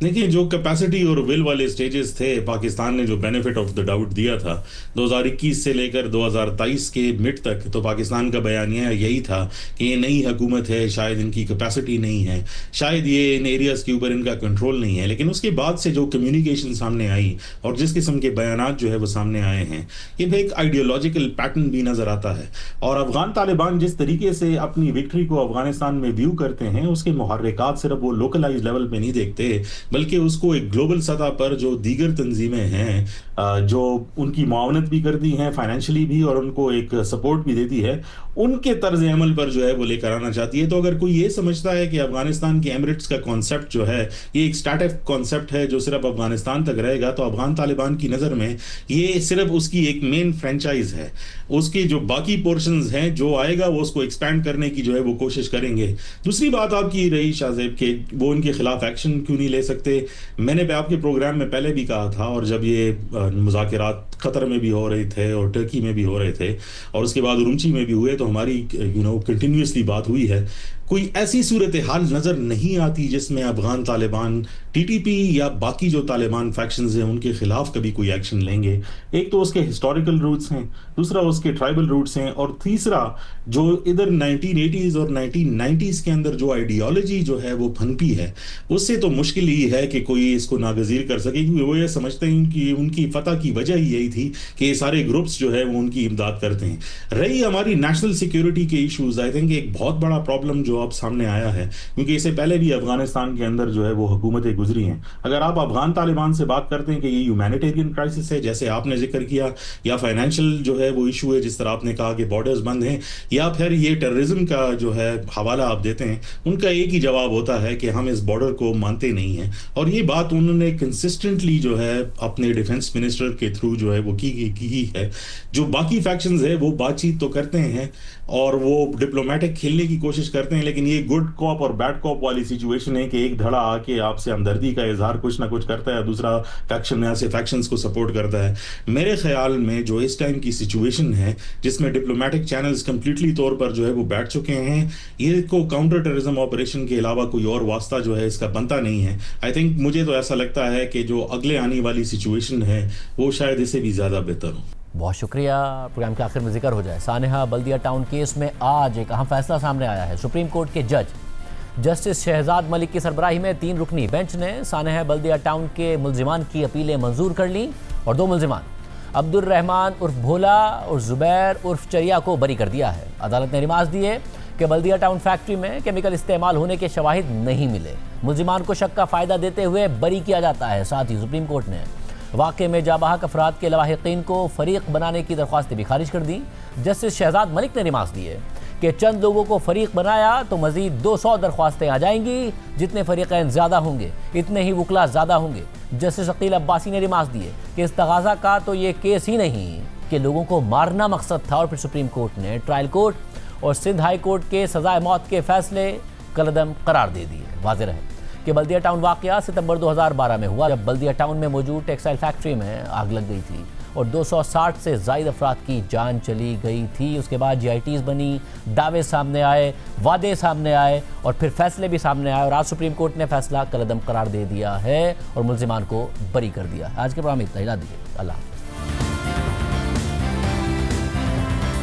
देखिए, जो कैपेसिटी और विल वाले स्टेजेस थे, पाकिस्तान ने जो बेनिफिट ऑफ द डाउट दिया था 2021 से लेकर 2023 के मिड तक, तो पाकिस्तान का बयानिया यही था कि ये नई हुकूमत है, शायद इनकी कैपेसिटी नहीं है, शायद ये इन एरियाज़ के ऊपर इनका कंट्रोल नहीं है। लेकिन उसके बाद से जो कम्युनिकेशन सामने आई और जिस किस्म के बयानात जो है वो सामने आए हैं, ये भी एक आइडियोलॉजिकल पैटर्न भी नज़र आता है। और अफगान तालिबान जिस तरीके से अपनी विक्ट्री को अफगानिस्तान में व्यू करते हैं, उसके मुहर्रिकात सिर्फ वो लोकलाइज लेवल पे नहीं देखते, बल्कि उसको एक ग्लोबल सतह पर जो दीगर तंजीमें हैं जो उनकी मुआवनत भी करती हैं फाइनेंशियली भी और उनको एक सपोर्ट भी देती है, उनके तर्ज अमल पर जो है वो लेकर आना चाहती है। तो अगर कोई ये समझता है कि अफगानिस्तान के एमिरेट्स का कॉन्सेप्ट जो है ये एक स्टैटिक कॉन्सेप्ट है जो सिर्फ अफगानिस्तान तक रहेगा, तो अफगान तालिबान की नज़र में ये सिर्फ उसकी एक मेन फ्रेंचाइज है। उसकी जो बाकी पोर्शंस हैं जो आएगा वो उसको एक्सपैंड करने की जो है वो कोशिश करेंगे। दूसरी बात आपकी रही शाहजेब के वो उनके खिलाफ एक्शन क्यों नहीं ले सकते। मैंने आपके प्रोग्राम में पहले भी कहा था, और जब ये मुज़ाकरात कतर में भी हो रहे थे और टर्की में भी हो रहे थे और उसके बाद उरुमची में भी हुए, तो हमारी कंटिन्यूसली बात हुई है, कोई ऐसी सूरत हाल नज़र नहीं आती जिसमें अफगान तालिबान टीटीपी या बाकी जो तालिबान फैक्शंस हैं उनके खिलाफ कभी कोई एक्शन लेंगे। एक तो उसके हिस्टोरिकल रूट्स हैं, दूसरा उसके ट्राइबल रूट्स हैं, और तीसरा जो इधर 1980s और 1990s के अंदर जो आइडियोलॉजी जो है वो पनपी है, उससे तो मुश्किल ही है कि कोई इसको नागजीर कर सके, क्योंकि वो ये समझते हैं कि उनकी फतह की वजह ही यही थी कि ये सारे ग्रुप्स जो है वो उनकी इमदाद करते हैं। रही हमारी नेशनल सिक्योरिटी के इशूज़, आई थिंक एक बहुत बड़ा प्रॉब्लम जो अब सामने आया है, क्योंकि इससे पहले भी अफगानिस्तान के अंदर जो है वो हुकूमतें गुजरी हैं। अगर आप अफगान तालिबान से बात करते हैं कि ये ह्यूमैनिटेरियन क्राइसिस है जैसे आपने जिक्र किया, या फाइनेंशियल जो है वो इशू है जिस तरह आपने कहा कि बॉर्डर्स बंद हैं, या फिर ये टेररिज्म का जो है हवाला आप देते हैं, उनका एक ही जवाब होता है कि हम इस बॉर्डर को मानते नहीं हैं। और ये बात उन्होंने कंसिस्टेंटली जो है अपने डिफेंस मिनिस्टर के थ्रू जो है वो की है। जो बाकी फैक्शंस है वो बातचीत तो करते हैं और वो डिप्लोमेटिक खेलने की कोशिश करते हैं, लेकिन ये गुड कॉप और बैड कॉप वाली सिचुएशन है कि एक धड़ा आके आपसे हमदर्दी का इजहार कुछ ना कुछ करता है, दूसरा फैक्शन ऐसे फैक्शंस को सपोर्ट करता है। मेरे ख्याल में जो इस टाइम की सिचुएशन है जिसमें डिप्लोमेटिक चैनल्स कंप्लीटली तौर पर जो है वो बैठ चुके हैं, ये को काउंटर टेररिज्म ऑपरेशन के अलावा कोई और वास्ता जो है इसका बनता नहीं है। आई थिंक मुझे तो ऐसा लगता है कि जो अगले आने वाली सिचुएशन है वो शायद इससे भी ज़्यादा बेहतर हो। बहुत शुक्रिया। प्रोग्राम के आखिर में जिक्र हो जाए, सानेहा बल्दिया टाउन केस में आज एक अहम फैसला सामने आया है। सुप्रीम कोर्ट के जज जस्टिस शहजाद मलिक की सरबराही में 3 रुकनी बेंच ने सानेहा बल्दिया टाउन के मुलजिमान की अपीलें मंजूर कर लीं और 2 मुलजिमान अब्दुल रहमान उर्फ भोला और जुबैर उर्फ चरिया को बरी कर दिया है। अदालत ने रिमाज दिए कि बल्दिया टाउन फैक्ट्री में केमिकल इस्तेमाल होने के शवाहिद नहीं मिले, मुलजिमान को शक का फ़ायदा देते हुए बरी किया जाता है। साथ ही सुप्रीम कोर्ट ने वाक़े में जाबाहक अफराद के लवाहिकीन को फ़रीक बनाने की दरख्वास्तें भी खारिज कर दी। जस्टिस शहजाद मलिक ने रिमार्क्स दिए कि चंद लोगों को फ़रीक बनाया तो मज़ीद 200 दरख्वास्तें आ जाएंगी, जितने फ़रीक़ैन ज़्यादा होंगे इतने ही वकला ज़्यादा होंगे। जस्टिस अकील अब्बासी ने रिमार्क्स दिए कि इस तगाज़ा का तो ये केस ही नहीं कि लोगों को मारना मकसद था। और फिर सुप्रीम कोर्ट ने ट्रायल कोर्ट और सिंध हाई कोर्ट के सज़ाए मौत के फ़ैसले कलअदम करार दे दिए। वाज़ेह रहे कि बल्दिया टाउन वाक़या सितंबर 2012 में हुआ, जब बल्दिया टाउन में मौजूद टेक्सटाइल फैक्ट्री में आग लग गई थी और 260 से ज़ायद अफराद की जान चली गई थी। उसके बाद GITs बनी, दावे सामने आए, वादे सामने आए और फिर फैसले भी सामने आए और आज सुप्रीम कोर्ट ने फैसला कलअदम करार दे दिया है और मुल्जिमान को बरी कर दिया। आज के प्रोग्राम में इतना ही, दीजिए अल्लाह।